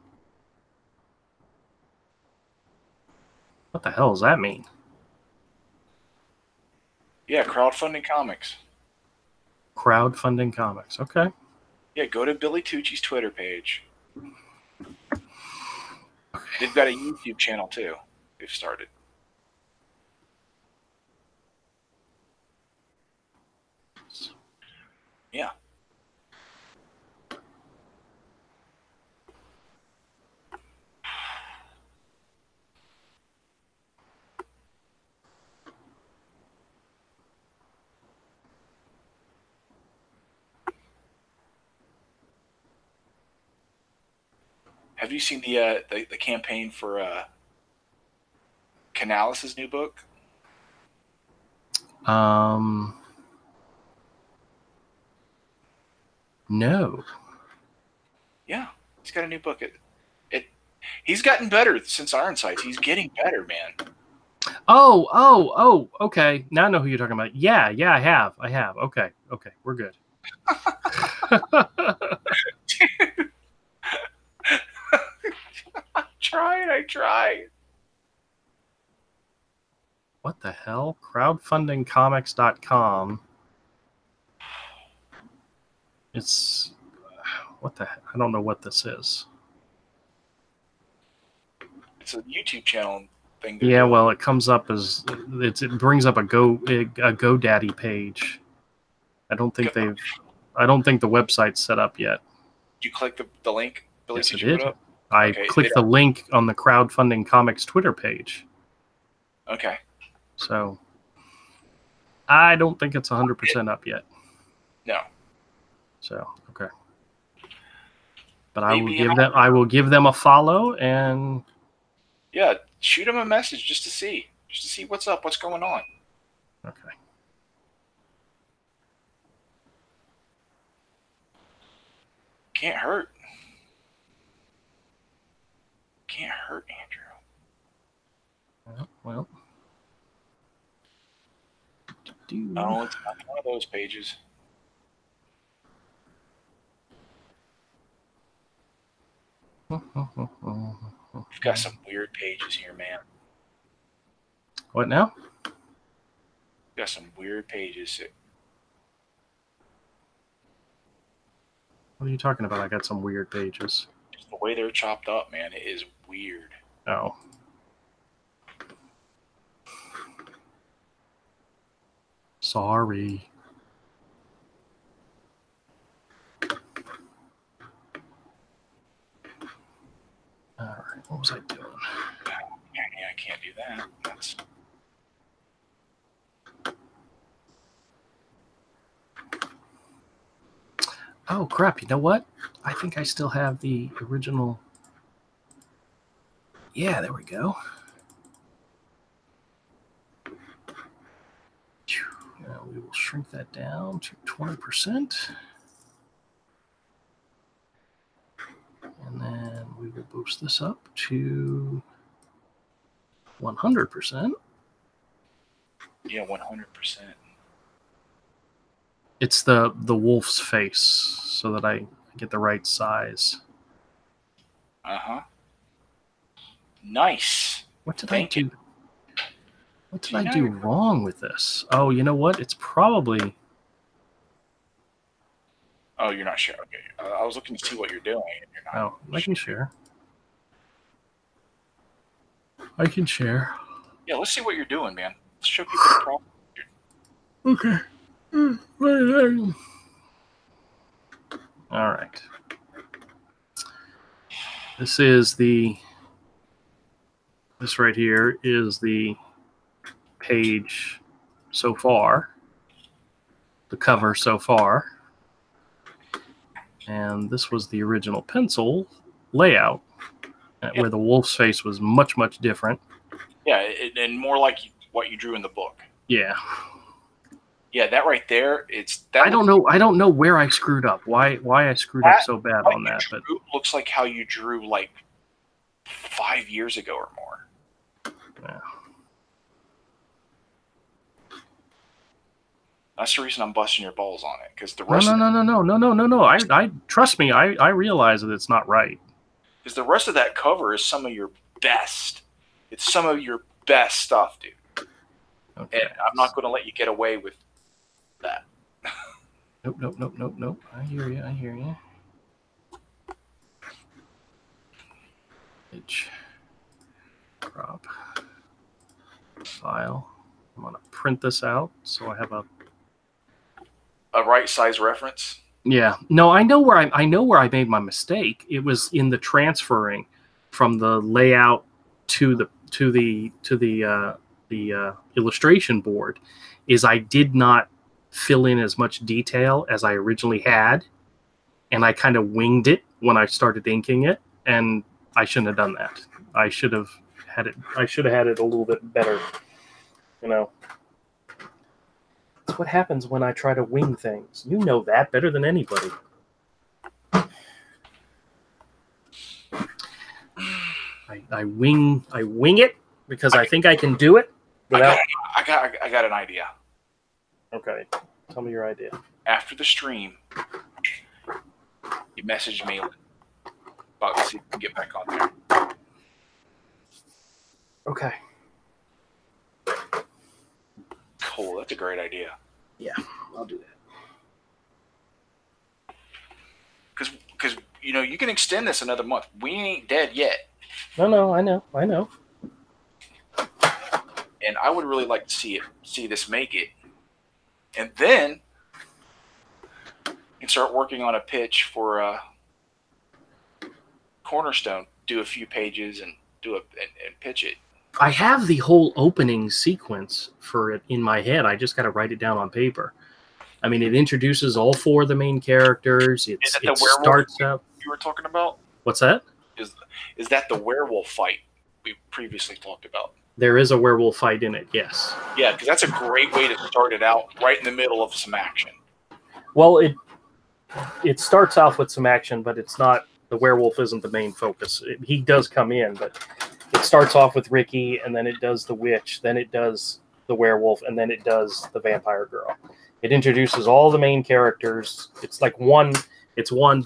B: What the hell does that mean?
A: Yeah, crowdfunding comics.
B: Crowdfunding comics. Okay.
A: Yeah, go to Billy Tucci's Twitter page. They've got a YouTube channel too. They've started. Yeah. Have you seen the campaign for Canales' new book?
B: No.
A: Yeah, he's got a new book. He's gotten better since Ironsides. He's getting better, man.
B: Oh, okay. Now I know who you're talking about. Yeah, I have. Okay, we're good.
A: I tried.
B: What the hell? Crowdfundingcomics.com. It's what the I don't know what this is.
A: It's a YouTube channel thing.
B: Yeah, well, it comes up as it brings up a GoDaddy page. I don't think the website's set up yet.
A: Did you click the link? Billy,
B: Yes,
A: did
B: I
A: you
B: did.
A: put up?
B: I clicked the link on the Crowdfunding Comics Twitter page.
A: Okay.
B: So I don't think it's 100% up yet.
A: No.
B: So okay. But I will give them a follow and
A: yeah, shoot them a message just to see what's up, what's going on.
B: Okay.
A: Can't hurt. Can't hurt, Andrew.
B: Well.
A: Oh, it's not one of those pages. You've got some weird pages here, man.
B: What now?
A: You've got some weird pages.
B: What are you talking about? I got some weird pages.
A: Just the way they're chopped up, man, it is weird.
B: Oh. Sorry. All right, what was I doing?
A: Yeah, I can't do that. That's...
B: Oh, crap. You know what? I think I still have the original. Yeah, there we go. Now we will shrink that down to 20%. And then we will boost this up to 100%.
A: Yeah, 100%.
B: It's the wolf's face so that I get the right size.
A: Uh-huh. Nice.
B: What did I do? What did I do wrong with this? Oh, you know what? It's probably...
A: Oh, you're not sharing. Okay. I was looking to see what you're doing. And you're not.
B: Oh, I can share. I can share.
A: Yeah, let's see what you're doing, man. Let's show people the problem.
B: Okay. All right. This right here is the page so far, the cover so far. And this was the original pencil layout, where the wolf's face was much, much different.
A: Yeah, and more like what you drew in the book.
B: Yeah.
A: Yeah, that right there.
B: I don't know where I screwed up. Why I screwed up so bad on that? But
A: looks like how you drew like 5 years ago or more.
B: Yeah.
A: That's the reason I'm busting your balls on it, because the rest.
B: No. I trust me. I realize that it's not right.
A: Because the rest of that cover is some of your best. It's some of your best stuff, dude. Okay. And I'm not going to let you get away with that.
B: Nope. I hear you. Page. Crop. File. I'm going to print this out so I have a
A: right size reference.
B: Yeah. No, I know where I made my mistake. It was in the transferring from the layout to the illustration board. Is I did not fill in as much detail as I originally had, and I kind of winged it when I started inking it, and I shouldn't have done that. I should have had it a little bit better, you know. That's what happens when I try to wing things. You know that better than anybody. I wing it because I think I can do it.
A: Without... I got an idea.
B: Okay, tell me your idea.
A: After the stream, you message me about to see if we can get back on there.
B: Okay.
A: Cool, that's a great idea.
B: Yeah, I'll do
A: that. Because you can extend this another month. We ain't dead yet.
B: No, I know.
A: And I would really like to see this make it. And then you can start working on a pitch for Cornerstone. Do a few pages and and pitch it.
B: I have the whole opening sequence for it in my head. I just got to write it down on paper. I mean, it introduces all four of the main characters. It starts out.
A: You were talking about?
B: What's that?
A: Is that the werewolf fight we previously talked about?
B: There is a werewolf fight in it, yes.
A: Yeah, because that's a great way to start it out, right in the middle of some action.
B: Well, it starts off with some action, but it's not. The werewolf isn't the main focus. He does come in, but it starts off with Ricky, and then it does the witch, then it does the werewolf, and then it does the vampire girl. It introduces all the main characters. It's like one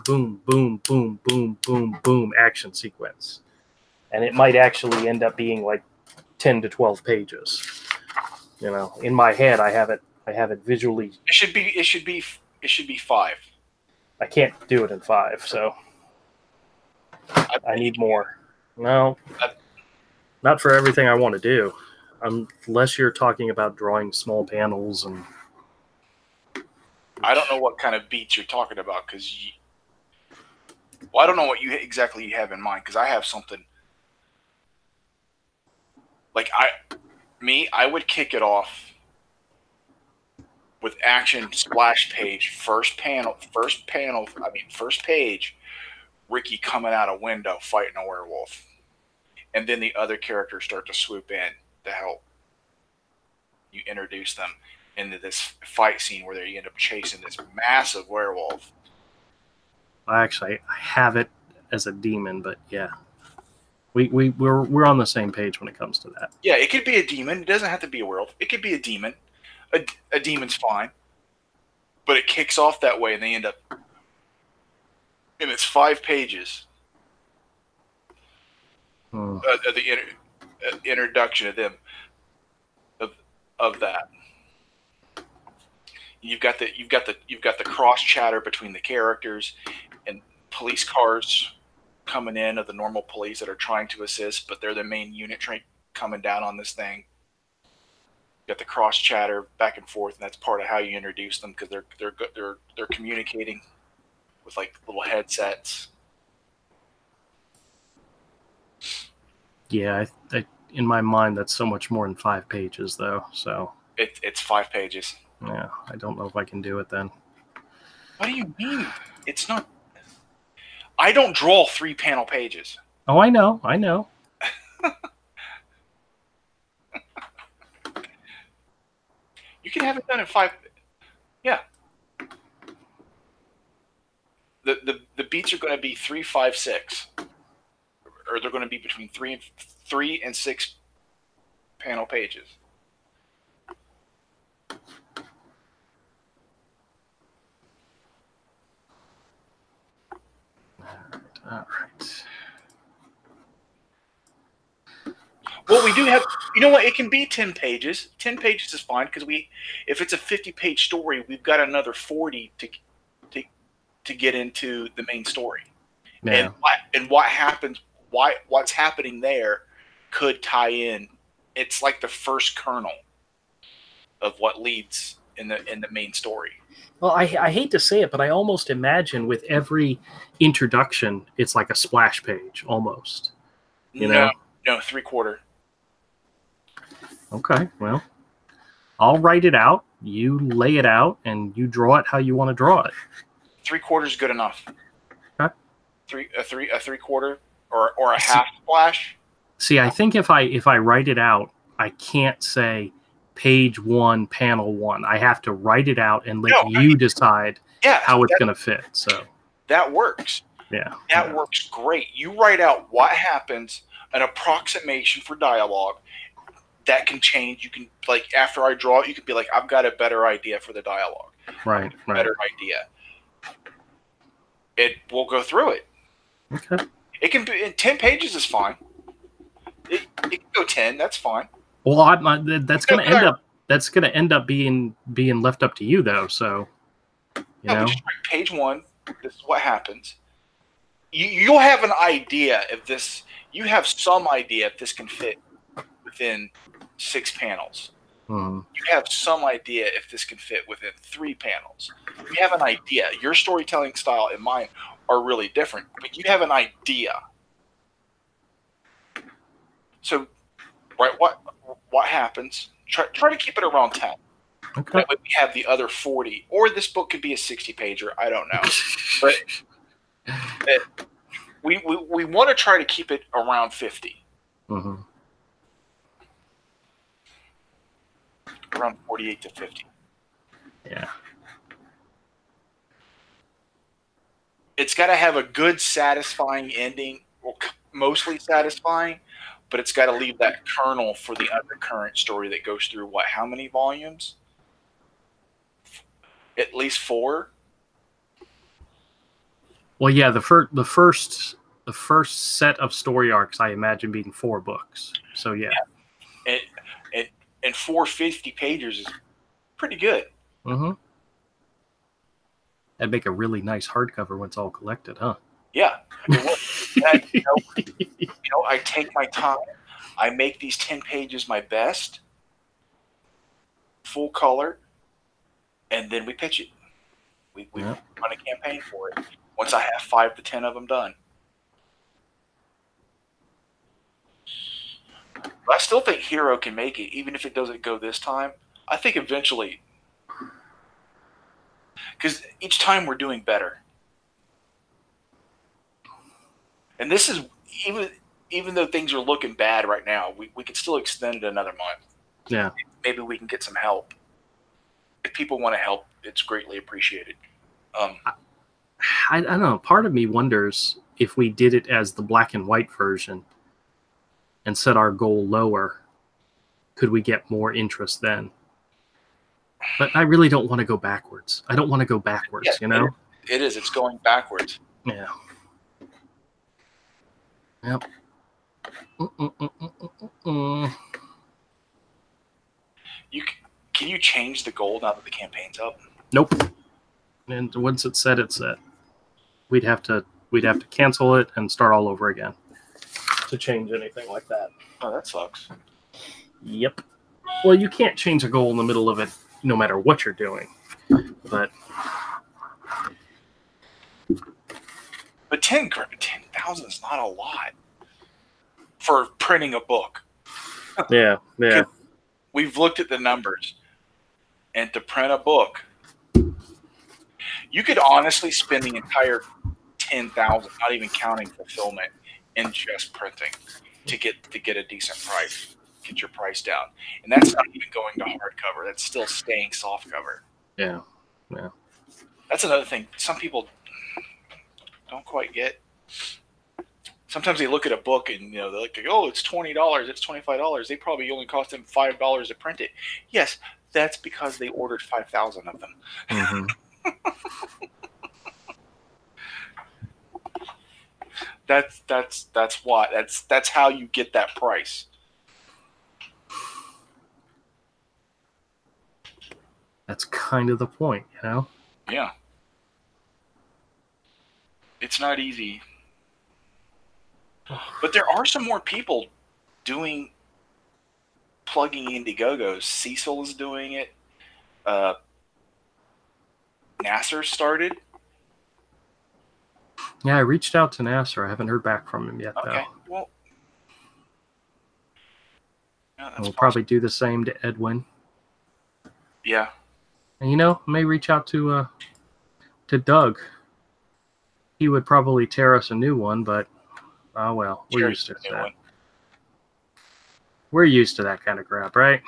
B: boom, boom, boom, boom, boom, boom action sequence. And it might actually end up being like 10 to 12 pages. In my head, I have it visually.
A: It should be 5.
B: I can't do it in 5, so I need more. No, not for everything I want to do, unless you're talking about drawing small panels and.
A: I don't know what kind of beats you're talking about because I don't know what exactly you have in mind, because I have something like I would kick it off with action splash page, first page, Ricky coming out a window fighting a werewolf. And then the other characters start to swoop in to help. You introduce them into this fight scene where they end up chasing this massive werewolf.
B: Actually, I have it as a demon, but yeah. We're on the same page when it comes to that.
A: Yeah, it could be a demon. It doesn't have to be a werewolf. It could be a demon. A demon's fine. But it kicks off that way, and they end up... And it's 5 pages. The introduction of them. Of that. You've got the cross chatter between the characters and police cars coming in of the normal police that are trying to assist, but they're the main unit coming down on this thing. You got the cross chatter back and forth, and that's part of how you introduce them because they're communicating with like little headsets.
B: Yeah, in my mind, that's so much more than 5 pages, though. So
A: it's 5 pages.
B: Yeah, I don't know if I can do it then.
A: What do you mean? It's not. I don't draw 3-panel pages.
B: Oh, I know.
A: You can have it done in 5. Yeah. The beats are going to be 3, 5, 6, or they're going to be between 3 and 6 panel pages.
B: All right.
A: Well, we do have. You know what? It can be 10 pages. 10 pages is fine because if it's a 50-page story, we've got another 40 to get into the main story.
B: Yeah.
A: And what happens? What's happening there could tie in. It's like the first kernel of what leads in the main story.
B: Well, I hate to say it, but I almost imagine with every introduction, it's like a splash page almost. You know?
A: No, 3/4.
B: Okay, well, I'll write it out. You lay it out, and you draw it how you want to draw it.
A: 3/4 is good enough.
B: Okay.
A: A 3/4 or a half splash.
B: See, I think if I write it out, I can't say page 1, panel 1. I have to write it out and let you decide how it's going to fit. So
A: that works.
B: Yeah.
A: That works great. You write out what happens, an approximation for dialogue. That can change. You can, like, after I draw it, you can be like, I've got a better idea for the dialogue.
B: Right.
A: Better idea. We'll go through it.
B: Okay.
A: It can be, 10 pages is fine. It can go 10. That's fine.
B: Well, that's going to end up being left up to you, though. So, you know,
A: just write page 1. This is what happens. You'll have an idea if this. You have some idea if this can fit within 6 panels. You have some idea if this can fit within 3 panels. You have an idea. Your storytelling style and mine are really different, but you have an idea. So, right, what happens? Try to keep it around 10.
B: Okay.
A: That way we have the other 40. Or this book could be a 60-pager. I don't know. But we want to try to keep it around 50.
B: Mm-hmm.
A: Around 48 to 50.
B: Yeah.
A: It's got to have a good, satisfying ending, well, mostly satisfying, but it's got to leave that kernel for the undercurrent story that goes through how many volumes? At least 4.
B: Well, yeah, the first set of story arcs I imagine being 4 books. So yeah.
A: And 450 pages is pretty good.
B: Mm-hmm. That'd make a really nice hardcover when it's all collected, huh?
A: Yeah. I take my time. I make these 10 pages my best, full color, and then we pitch it. We run a campaign for it. Once I have 5 to 10 of them done. But I still think Hero can make it, even if it doesn't go this time. I think eventually, because each time we're doing better. And this is, even though things are looking bad right now, we can still extend it another month.
B: Yeah.
A: Maybe we can get some help. If people want to help, it's greatly appreciated.
B: I don't know. Part of me wonders if we did it as the black and white version and set our goal lower, could we get more interest then? But I really don't want to go backwards. I don't want to go backwards, you know?
A: It is. It's going backwards.
B: Yeah. Yep.
A: Can you change the goal now that the campaign's up?
B: Nope. And once it's set. We'd have to cancel it and start all over again to change anything like that.
A: Oh, that sucks.
B: Yep. Well, you can't change a goal in the middle of it, no matter what you're doing. But
A: 10,000 is not a lot for printing a book.
B: yeah.
A: We've looked at the numbers, and to print a book, you could honestly spend the entire 10,000, not even counting fulfillment, in just printing to get a decent price, get your price down, and that's not even going to hardcover. That's still staying softcover.
B: Yeah.
A: That's another thing. Some people don't quite get. Sometimes they look at a book and they're like, oh, it's $20, it's $25. They probably only cost them $5 to print it. Yes, that's because they ordered 5,000 of them.
B: Mm-hmm.
A: That's why. That's how you get that price.
B: That's kind of the point,
A: Yeah. It's not easy. But there are some more people plugging Indiegogos. Cecil is doing it. Nasser started.
B: Yeah, I reached out to Nasser. I haven't heard back from him yet,
A: Okay,
B: though.
A: well, yeah, that's
B: we'll
A: possible.
B: probably do the same to Edwin.
A: Yeah.
B: And may reach out to Doug. He would probably tear us a new one, but oh well, we're used to that. We're used to that kind of crap, right?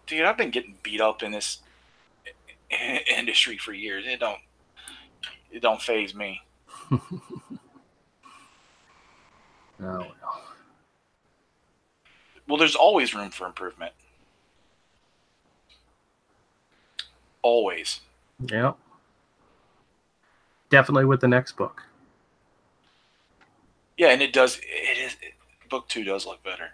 A: Dude, I've been getting beat up in this industry for years. It don't faze me.
B: Oh well.
A: Well, there's always room for improvement. Always.
B: Yeah. Definitely with the next book.
A: Yeah, and book 2 does look better.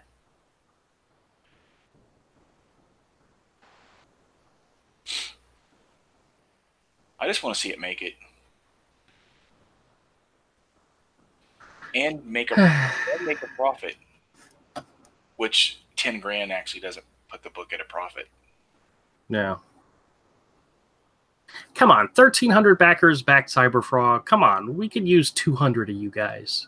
A: I just want to see it make it. And make a profit. Which $10,000 actually doesn't put the book at a profit.
B: No. Come on, 1,300 backers back Cyberfrog. Come on, we could use 200 of you guys.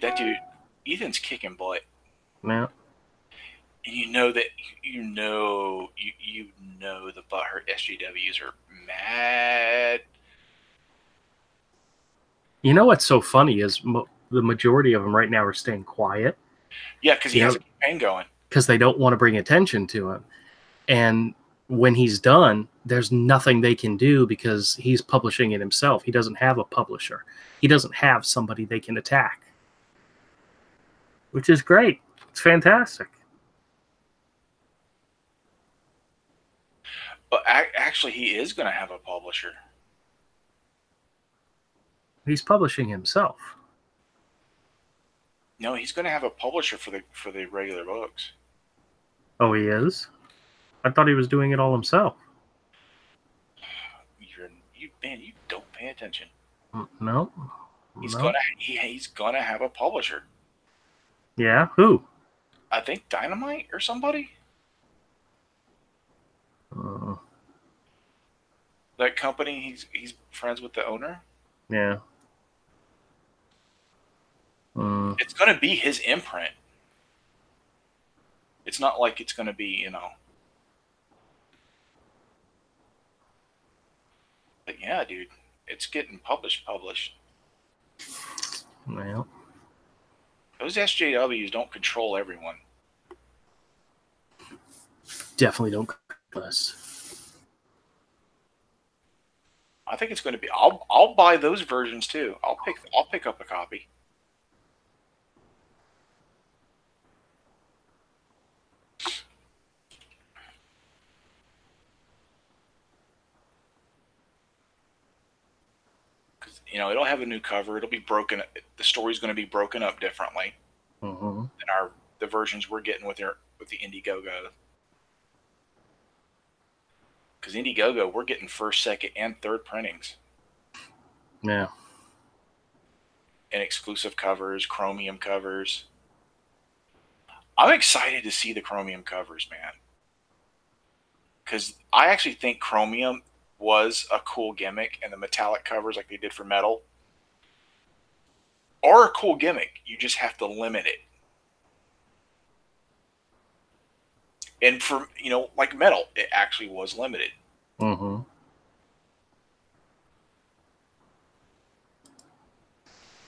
A: That dude, Ethan's kicking butt.
B: Yeah.
A: And you know the butthurt SJWs are mad.
B: You know what's so funny is the majority of them right now are staying quiet.
A: Yeah, because he has a campaign going.
B: Because they don't want to bring attention to him. And when he's done, there's nothing they can do because he's publishing it himself. He doesn't have a publisher. He doesn't have somebody they can attack. Which is great. It's fantastic.
A: But actually, he is going to have a publisher.
B: He's publishing himself.
A: No, he's going to have a publisher for the regular books.
B: Oh, he is? I thought he was doing it all himself.
A: You don't pay attention.
B: No.
A: He's gonna have a publisher.
B: Yeah, who?
A: I think Dynamite or somebody. That company, he's friends with the owner.
B: Yeah.
A: It's going to be his imprint. It's not like it's going to be, But yeah, dude, it's getting published.
B: Well.
A: Those SJWs don't control everyone.
B: Definitely don't control us.
A: I think it's going to be. I'll buy those versions too. I'll pick up a copy. it'll have a new cover. It'll be broken. The story's going to be broken up differently than the versions we're getting with the Indiegogo. Because Indiegogo, we're getting first, second, and third printings.
B: Yeah.
A: And exclusive covers, chromium covers. I'm excited to see the chromium covers, man. Because I actually think chromium was a cool gimmick, and the metallic covers like they did for metal are a cool gimmick. You just have to limit it. And for, like metal, it actually was limited.
B: Mm-hmm.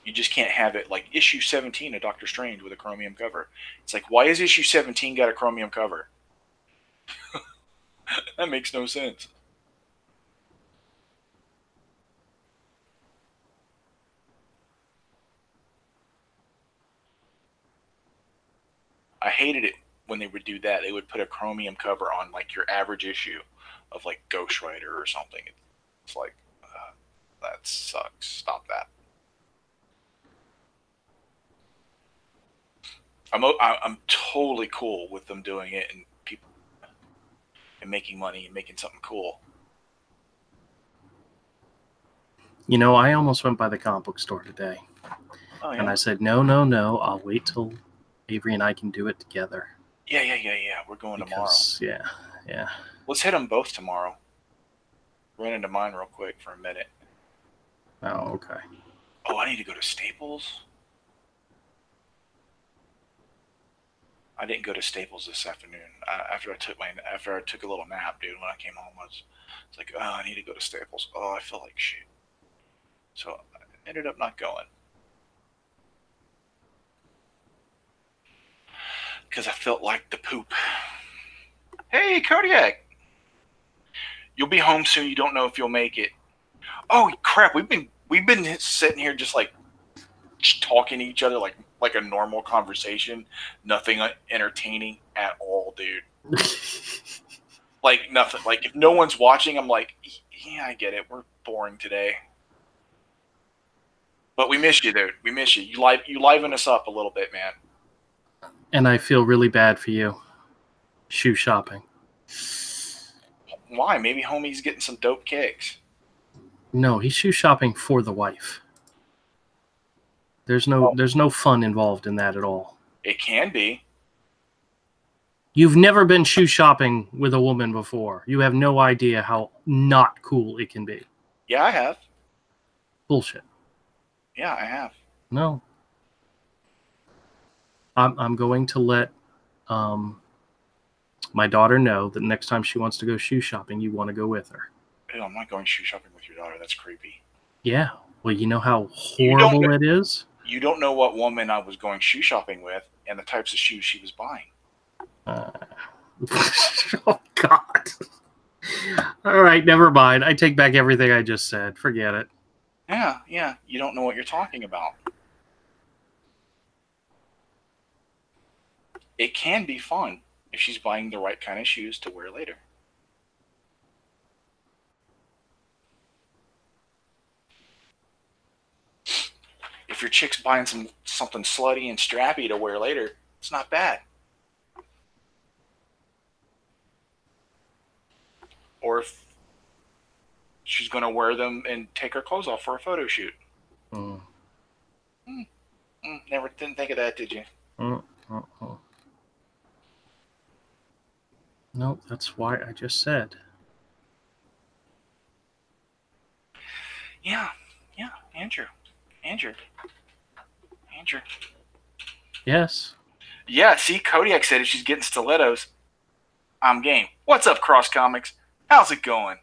A: You just can't have it like issue 17 of Doctor Strange with a chromium cover. It's like, why has issue 17 got a chromium cover? That makes no sense. I hated it when they would do that. They would put a chromium cover on like your average issue of like Ghost Rider or something. It's like, that sucks. Stop that. I'm totally cool with them doing it and people and making money and making something cool.
B: I almost went by the comic book store today.
A: Oh, yeah?
B: And I said, no, I'll wait till Avery and I can do it together.
A: Yeah. We're going tomorrow.
B: Yeah.
A: Let's hit them both tomorrow. Run into mine real quick for a minute.
B: Oh, okay.
A: Oh, I need to go to Staples. I didn't go to Staples this afternoon. After I took a little nap, dude. When I came home, it's like, oh, I need to go to Staples. Oh, I feel like shit. So I ended up not going because I felt like the poop. Hey, Kodiak, you'll be home soon. You don't know if you'll make it. Oh crap! We've been sitting here just like talking to each other like a normal conversation. Nothing entertaining at all, dude. Like nothing. Like if no one's watching, I'm like, yeah, I get it. We're boring today. But we miss you, dude. We miss you. You liven us up a little bit, man.
B: And I feel really bad for you. Shoe shopping.
A: Why? Maybe homie's getting some dope kicks.
B: No, he's shoe shopping for the wife. There's no fun involved in that at all.
A: It can be.
B: You've never been shoe shopping with a woman before. You have no idea how not cool it can be.
A: Yeah, I have.
B: Bullshit.
A: Yeah, I have.
B: No. I'm going to let my daughter know that next time she wants to go shoe shopping, you want to go with her.
A: Ew, I'm not going shoe shopping with your daughter. That's creepy.
B: Yeah. Well, you know how horrible it is?
A: You don't know what woman I was going shoe shopping with and the types of shoes she was buying.
B: Oh, God. All right, never mind. I take back everything I just said. Forget it.
A: Yeah. You don't know what you're talking about. It can be fun if she's buying the right kind of shoes to wear later. If your chick's buying something slutty and strappy to wear later, it's not bad. Or if she's going to wear them and take her clothes off for a photo shoot. Never didn't think of that, did you?
B: No, that's why I just said.
A: Yeah, Andrew.
B: Yes.
A: Yeah, see, Kodiak said if she's getting stilettos, I'm game. What's up, Cross Comics? How's it going?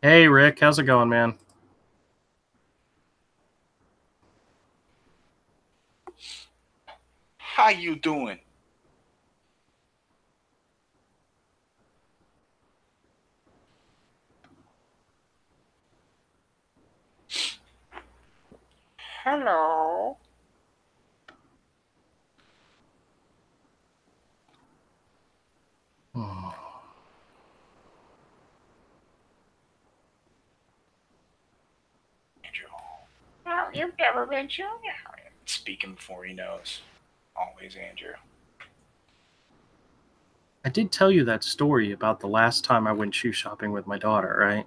B: Hey, Rick. How's it going, man?
A: How you doing? Hello. you've never been shoe shopping. Speaking before he knows. Always Andrew.
B: I did tell you that story about the last time I went shoe shopping with my daughter, right?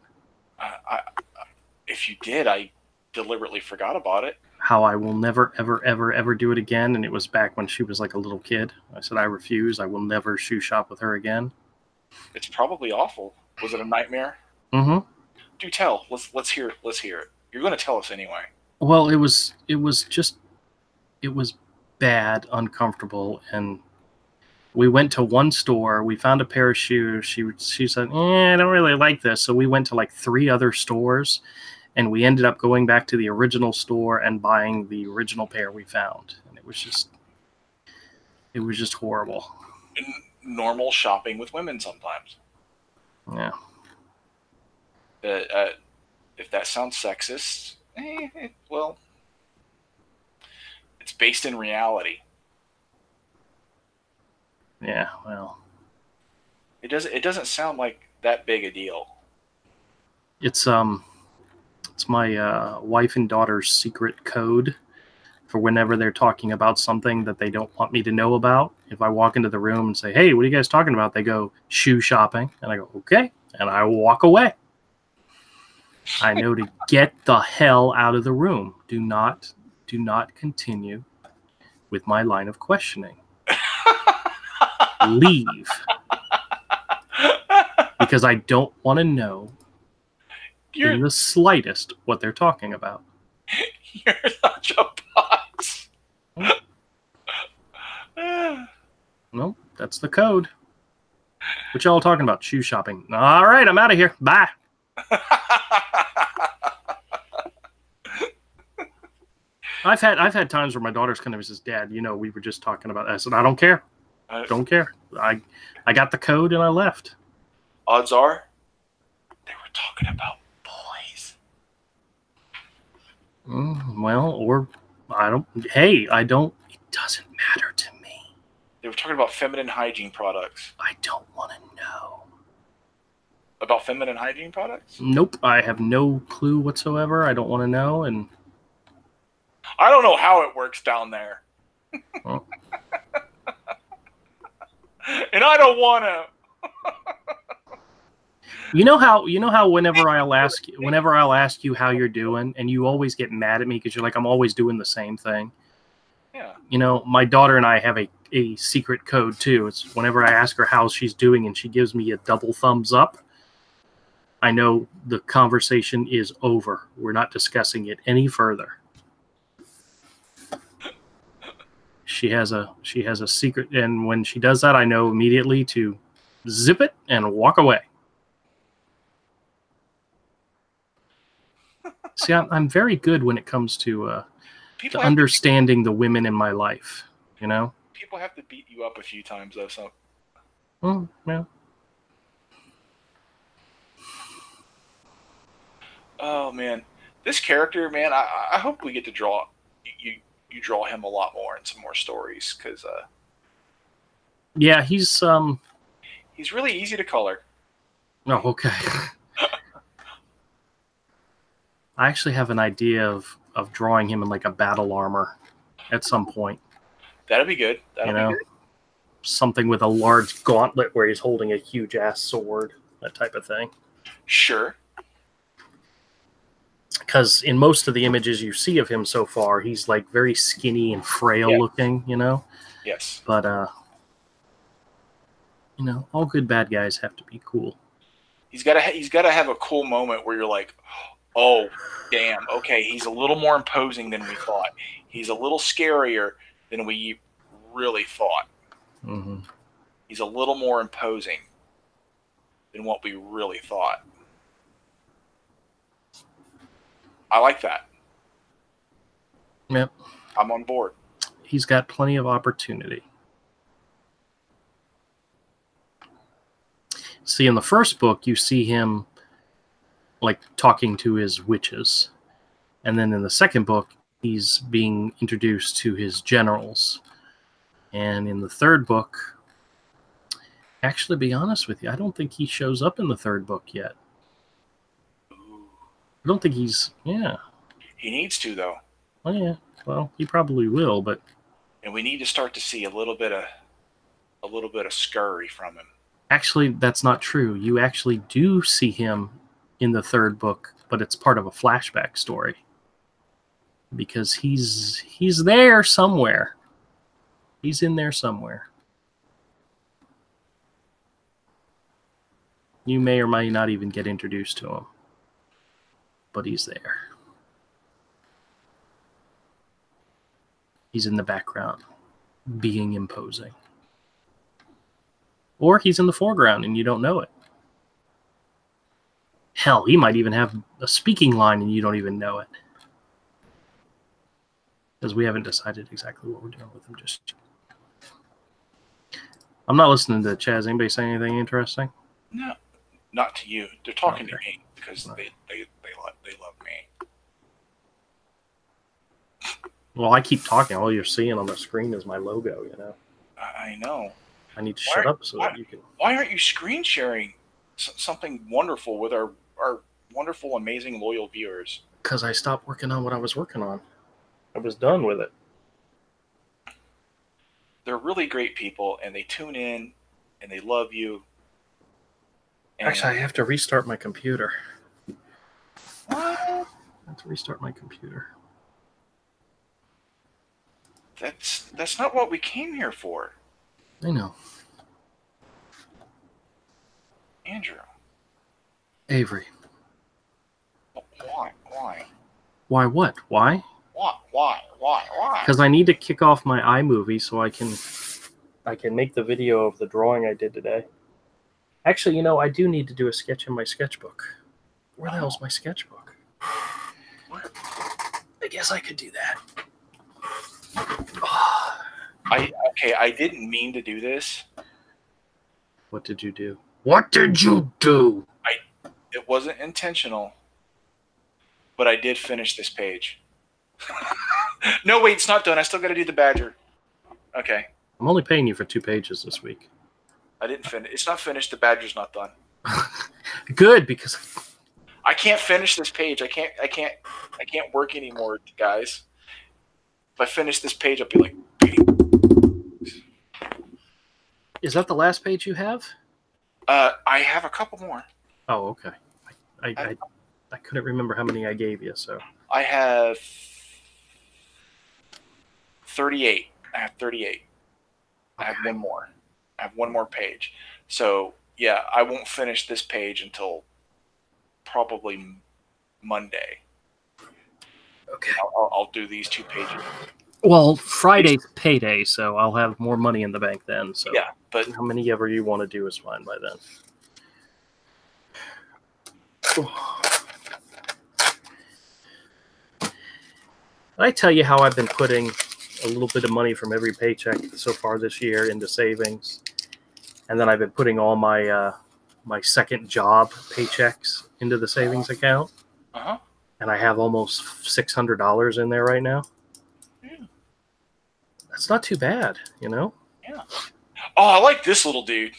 A: If you did, I deliberately forgot about it.
B: How I will never, ever, ever, ever do it again. And it was back when she was like a little kid. I said, I refuse. I will never shoe shop with her again.
A: It's probably awful. Was it a nightmare?
B: Mm-hmm.
A: Do tell. Let's hear it. Let's hear it. You're going to tell us anyway.
B: Well, it was bad, uncomfortable, and we went to one store. We found a pair of shoes. She said, I don't really like this. So we went to like 3 other stores, and we ended up going back to the original store and buying the original pair we found. And it was just horrible.
A: Normal shopping with women sometimes.
B: Yeah.
A: If that sounds sexist, well, it's based in reality.
B: Yeah, well,
A: it doesn't sound like that big a deal.
B: It's my wife and daughter's secret code for whenever they're talking about something that they don't want me to know about. If I walk into the room and say, "Hey, what are you guys talking about?" They go, "Shoe shopping," and I go, "Okay," and I walk away. I know to get the hell out of the room. Do not continue with my line of questioning. Leave. Because I don't want to know in the slightest what they're talking about.
A: You're such a box.
B: Nope, that's the code. What y'all talking about? Shoe shopping. All right, I'm out of here. Bye. I've had times where my daughter's kind of says, "Dad, we were just talking about that." I said, "I don't care. Don't care. I got the code and I left."
A: Odds are, they were talking about boys.
B: Well, or I don't. Hey, I don't. It doesn't matter to me.
A: They were talking about feminine hygiene products.
B: I don't want to know.
A: About feminine hygiene products?
B: Nope. I have no clue whatsoever. I don't want to know, and
A: I don't know how it works down there.
B: Well.
A: And I don't want to.
B: You know how whenever I'll ask you how you're doing, and you always get mad at me because you're like, I'm always doing the same thing.
A: Yeah.
B: My daughter and I have a secret code too. It's whenever I ask her how she's doing and she gives me a double thumbs up, I know the conversation is over. We're not discussing it any further. She has a secret, and when she does that, I know immediately to zip it and walk away. See, I'm very good when it comes to understanding the women in my life.
A: People have to beat you up a few times though. So.
B: Oh yeah.
A: Oh man, this character, man. I hope we get to draw you draw him a lot more in some more stories because.
B: Yeah, he's
A: really easy to color.
B: Oh, okay. I actually have an idea of drawing him in like a battle armor at some point.
A: That'd be good. That'd be good.
B: Something with a large gauntlet where he's holding a huge ass sword, that type of thing.
A: Sure.
B: Because in most of the images you see of him so far, he's like very skinny and frail looking,
A: Yes.
B: But all good bad guys have to be cool.
A: He's got to have a cool moment where you're like, oh, damn, okay, he's a little more imposing than we thought. He's a little scarier than we really thought.
B: Mm-hmm.
A: He's a little more imposing than what we really thought. I like that.
B: Yep.
A: I'm on board.
B: He's got plenty of opportunity. See, in the first book, you see him like talking to his witches. And then in the second book, he's being introduced to his generals. And in the third book, actually, to be honest with you, I don't think he shows up in the third book yet. I don't think he's,
A: He needs to, though.
B: Oh yeah. Well, he probably will, but
A: And we need to start to see a little bit of scurry from him.
B: actually, that's not true. You actually do see him in the third book, but it's part of a flashback story because he's there somewhere. He's in there somewhere. You may or may not even get introduced to him, but he's there. He's in the background, being imposing. Or he's in the foreground and you don't know it. Hell, he might even have a speaking line and you don't even know it. Because we haven't decided exactly what we're doing with him just yet. I'm not listening to Chaz. Anybody say anything interesting?
A: No, not to you. They're talking to
B: Okay.
A: me because they love me.
B: Well, I keep talking. All you're seeing on the screen is my logo, you know.
A: I know.
B: I need to shut up so that you can...
A: Why aren't you screen sharing something wonderful with our wonderful, amazing, loyal viewers?
B: Because I stopped working on what I was working on. I was done with it.
A: They're really great people, and they tune in, and they love you. And
B: Actually, I have to restart my computer.
A: what?
B: I have to restart my computer.
A: That's not what we came here for,
B: I know.
A: Andrew.
B: Avery.
A: Why?
B: Why what? Why?
A: Why?
B: Because I need to kick off my iMovie so I can make the video of the drawing I did today. Actually, you know, I do need to do a sketch in my sketchbook. Where the hell's my sketchbook? I guess I could do that.
A: I didn't mean to do this.
B: What did you do? What did you do?
A: It wasn't intentional, but I did finish this page. No, wait, it's not done. I still got to do the badger. Okay.
B: I'm only paying you for 2 pages this week.
A: I didn't finish. It's not finished. The badger's not done.
B: Good, because
A: I can't finish this page. I can't work anymore, guys. If I finish this page, I'll be like,
B: is that the last page you have?
A: I have a couple more.
B: Oh, okay. I couldn't remember how many I gave you, so
A: I have 38. I have 38. I have one more. I have one more page. So, yeah, I won't finish this page until probably Monday.
B: okay.
A: I'll do these 2 pages.
B: Well, Friday's payday, so I'll have more money in the bank then. So
A: Yeah, but
B: how many ever you want to do is fine by then. I tell you how I've been putting a little bit of money from every paycheck so far this year into savings, and then I've been putting all my my second job paychecks into the savings account, and I have almost $600 in there right now.
A: Yeah.
B: That's not too bad, you know.
A: Yeah. Oh, I like this little dude.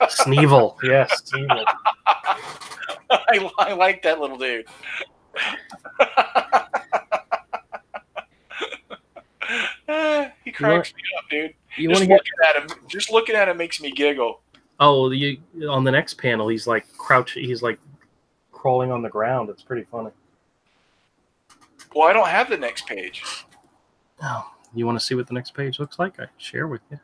B: Sneevil, yes, Sneevil.
A: I like that little dude. He cracks me up, dude. Just looking at him makes me giggle.
B: Oh, on the next panel, he's like crouching. He's like crawling on the ground. It's pretty funny.
A: Well, I don't have the next page.
B: Oh, you want to see what the next page looks like? I share with you.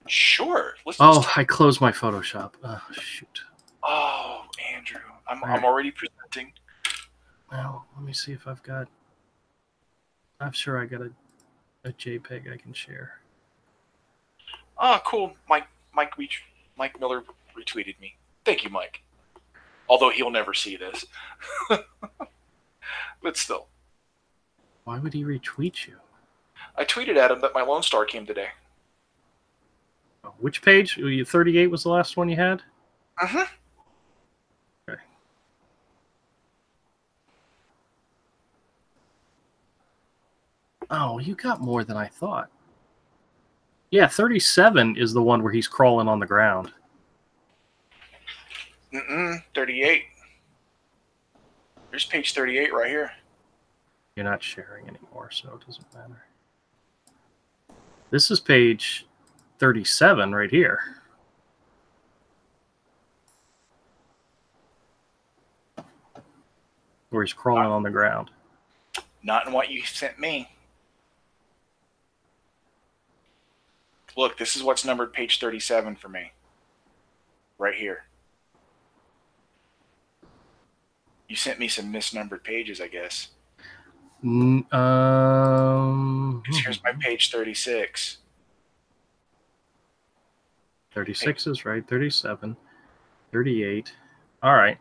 A: Sure.
B: I closed my Photoshop. Oh, shoot.
A: Oh, Andrew, I'm
B: Right.
A: already presenting.
B: Well, let me see if I've got. I'm sure I got a JPEG I can share.
A: Oh, cool. Mike Miller retweeted me. Thank you, Mike. Although he'll never see this. But still.
B: Why would he retweet you?
A: I tweeted at him that my Lone Star came today.
B: Oh, which page? 38 was the last one you had?
A: Uh-huh.
B: Okay. Oh, you got more than I thought. Yeah, 37 is the one where he's crawling on the ground.
A: 38. There's page 38 right here.
B: You're not sharing anymore, so it doesn't matter. This is page 37 right here. Where he's crawling on the ground.
A: Not in what you sent me. Look, this is what's numbered page 37 for me. Right here. You sent me some misnumbered pages, I guess. Because here's my page 36.
B: 36 is right. 37. 38. All right.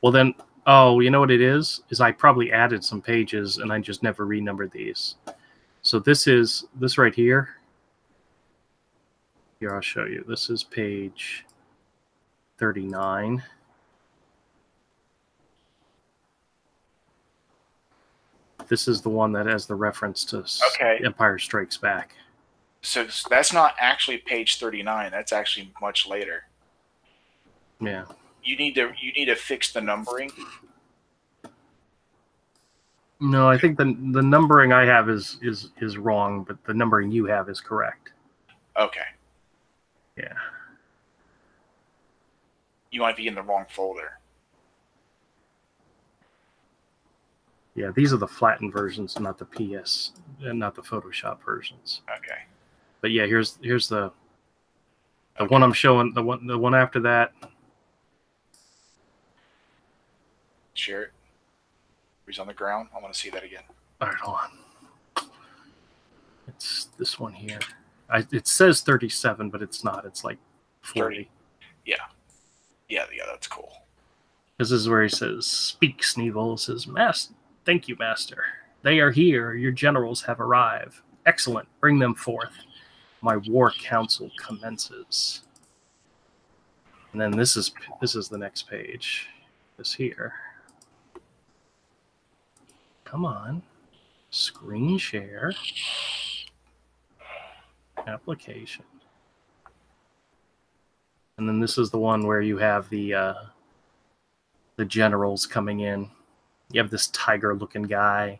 B: Well, then, oh, you know what it is? Is I probably added some pages and I just never renumbered these. So this right here. Here, I'll show you. This is page 39. This is the one that has the reference to Empire Strikes Back.
A: So that's not actually page 39. That's actually much later.
B: Yeah.
A: You need to fix the numbering.
B: No, I think the numbering I have is wrong, but the numbering you have is correct.
A: Okay.
B: Yeah.
A: You might be in the wrong folder.
B: Yeah, these are the flattened versions, not the PS, and not the Photoshop versions.
A: Okay.
B: But yeah, here's the one I'm showing. The one after that.
A: Share it. He's on the ground. I want to see that again.
B: All right, hold on. It's this one here. It says 37, but it's not. It's like 40.
A: 30. Yeah, that's cool.
B: This is where he says, "Speak, Sneevil." Says, "Master, thank you, Master. They are here. Your generals have arrived. Excellent. Bring them forth. My war council commences." And then this is the next page. This here. Come on. Screen share. Application. And then this is the one where you have the generals coming in. You have this tiger-looking guy.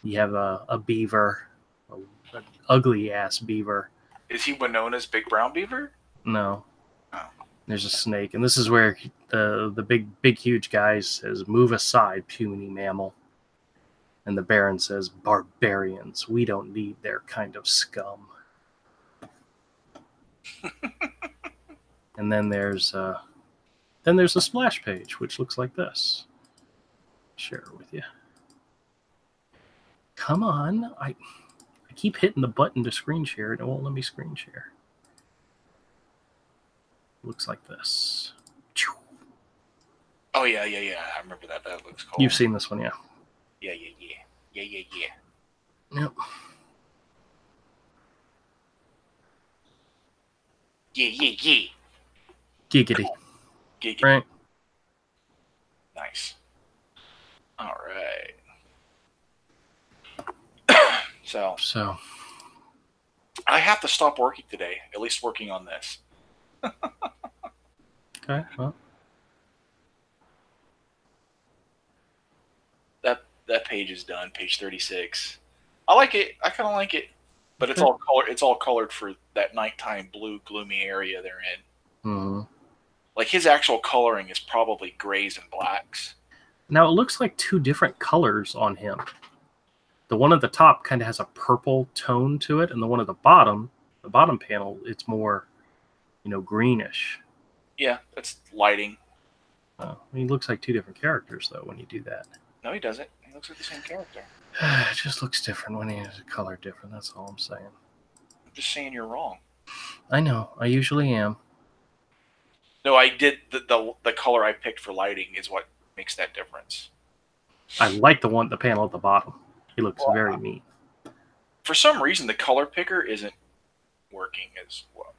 B: You have a beaver, an ugly-ass beaver.
A: Is he Winona's big brown beaver?
B: No.
A: Oh.
B: There's a snake. And this is where the big, huge guy says, "Move aside, puny mammal." And the Baron says, "Barbarians. We don't need their kind of scum." And then there's a splash page, which looks like this. Share it with you. Come on. I keep hitting the button to screen share, and it won't let me screen share. Looks like this.
A: Oh, yeah. I remember that. That looks cool.
B: You've seen this one, yeah.
A: Yeah.
B: Yep.
A: Yeah.
B: Giggity.
A: Right. Nice. All right. So I have to stop working today, at least working on this.
B: Okay, well.
A: That page is done, page 36. I like it. I kind of like it. But it's all colored. It's all colored for that nighttime blue, gloomy area they're in.
B: Mm-hmm.
A: Like his actual coloring is probably grays and blacks.
B: Now it looks like two different colors on him. The one at the top kind of has a purple tone to it, and the one at the bottom panel, it's more, greenish.
A: Yeah, that's lighting.
B: He looks like two different characters though when you do that.
A: No, he doesn't. He looks like the same character.
B: It just looks different when he has a color different. That's all I'm saying.
A: I'm just saying you're wrong.
B: I know. I usually am.
A: No, I did the color I picked for lighting is what makes that difference.
B: I like the panel at the bottom. He looks very neat.
A: For some reason, the color picker isn't working as well.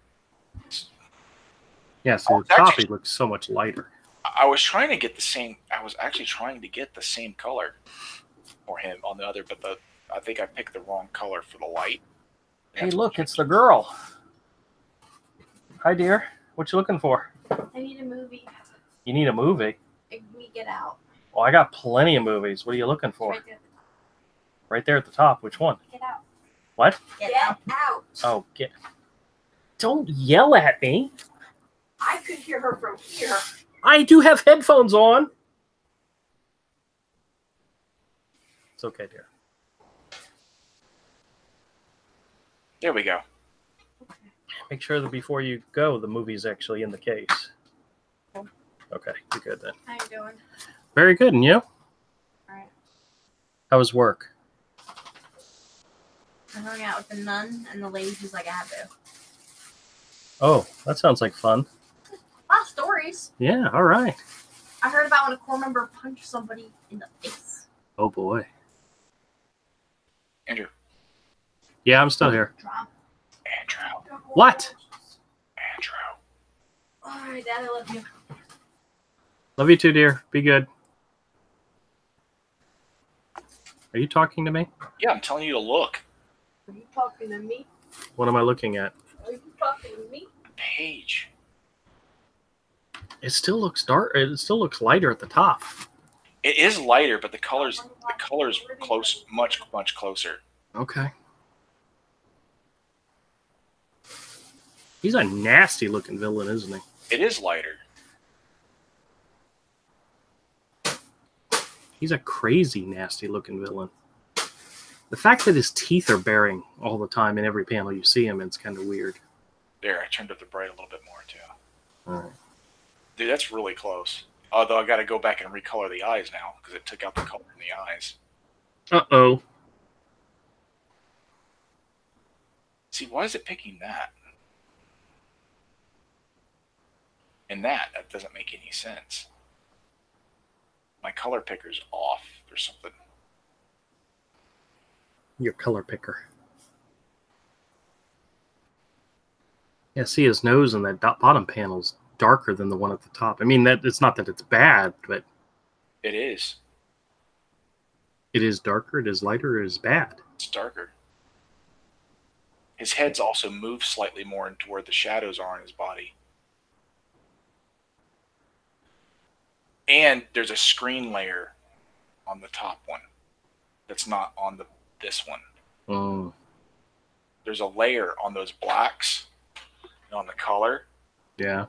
B: Yeah, so the copy looks so much lighter.
A: I was trying to get the same. I was actually trying to get the same color for him on the other, but I think I picked the wrong color for the light.
B: Hey, look, it's the girl. Hi, dear. What you looking for?
C: I need a movie.
B: You need a movie?
C: We get out.
B: Well, I got plenty of movies. What are you looking for?
C: Right there.
B: Right there at the top. Which one?
C: Get out.
B: What?
C: Get out.
B: Oh, get. Don't yell at me.
C: I could hear her from here.
B: I do have headphones on. It's okay, dear.
A: There we go.
B: Make sure that before you go, the movie's actually in the case. Okay, you're good then.
C: How you doing?
B: Very good, and you?
C: All right.
B: How was work?
C: I hung out with the nun and the lady who's like Abu.
B: Oh, that sounds like fun.
C: A lot of stories.
B: Yeah, all right.
C: I heard about when a core member punched somebody in the face.
B: Oh, boy.
A: Andrew.
B: Yeah, I'm still here.
C: Drop.
A: Andrew.
B: What?
A: Andrew.
C: All right, Dad, I love you.
B: Love you too, dear. Be good. Are you talking to me?
A: Yeah, I'm telling you to look.
C: Are you talking to me?
B: What am I looking at?
C: Are you talking to me?
A: Page.
B: It still looks dark. It still looks lighter at the top.
A: It is lighter, but the color's close, much closer.
B: Okay. He's a nasty looking villain, isn't he?
A: It is lighter.
B: He's a crazy, nasty looking villain. The fact that his teeth are baring all the time in every panel you see him in is kind of weird.
A: There, I turned up the bright a little bit more too.
B: All right.
A: Dude, that's really close. Although I got to go back and recolor the eyes now because it took out the color in the eyes.
B: Uh-oh.
A: See, why is it picking that? And that doesn't make any sense. My color picker's off or something.
B: Your color picker. Yeah, see his nose in that bottom panel's darker than the one at the top. I mean, that it's not that it's bad, but
A: It is.
B: it is darker, it is lighter, it is bad.
A: It's darker. His head's also moved slightly more into where the shadows are on his body. And there's a screen layer on the top one that's not on this one.
B: Oh.
A: There's a layer on those blacks and on the color.
B: Yeah.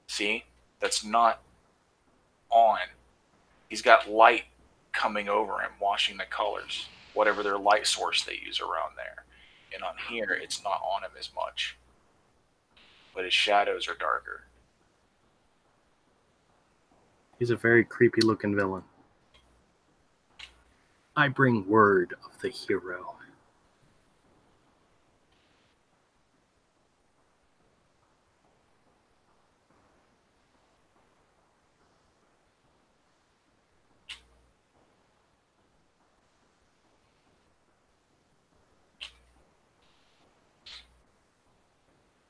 A: See? That's not on. He's got light coming over him, washing the colors, whatever their light source they use around there. And on here, it's not on him as much. But his shadows are darker.
B: He's a very creepy looking villain. I bring word of the hero.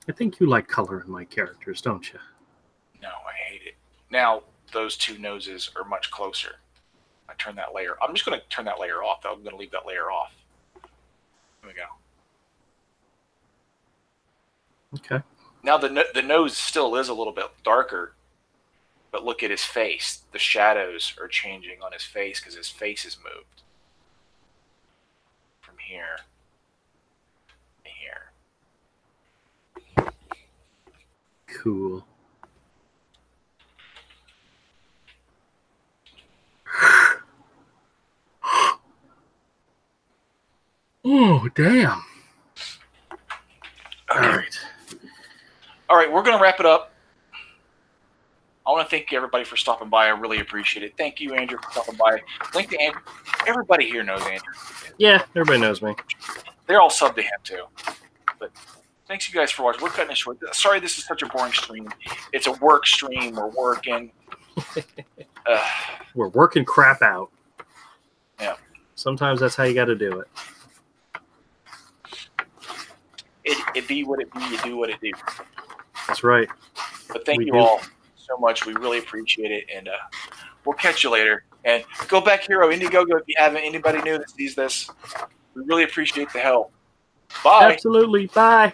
B: I think you like color in my characters, don't you?
A: No, I hate it. Now, those two noses are much closer. I turn that layer. I'm just going to turn that layer off. I'm going to leave that layer off. There we go.
B: Okay.
A: Now the nose still is a little bit darker, but look at his face. The shadows are changing on his face because his face is moved from here to here.
B: Cool. Oh, damn.
A: Okay.
B: All right.
A: All right, we're going to wrap it up. I want to thank everybody for stopping by. I really appreciate it. Thank you, Andrew, for stopping by. Thank you, Andrew. Everybody here knows Andrew.
B: Yeah, everybody knows me.
A: They're all subbed to him, too. But thanks, you guys, for watching. We're cutting it short. Sorry this is such a boring stream. It's a work stream. We're working.
B: We're working crap out.
A: Yeah.
B: Sometimes that's how you got to do it.
A: It be what it be. You do what it do.
B: That's right.
A: But thank
B: We
A: you
B: do.
A: all so much. We really appreciate it. And we'll catch you later. And go back Hero Indiegogo if you haven't. Anybody new that sees this. We really appreciate the help. Bye.
B: Absolutely. Bye.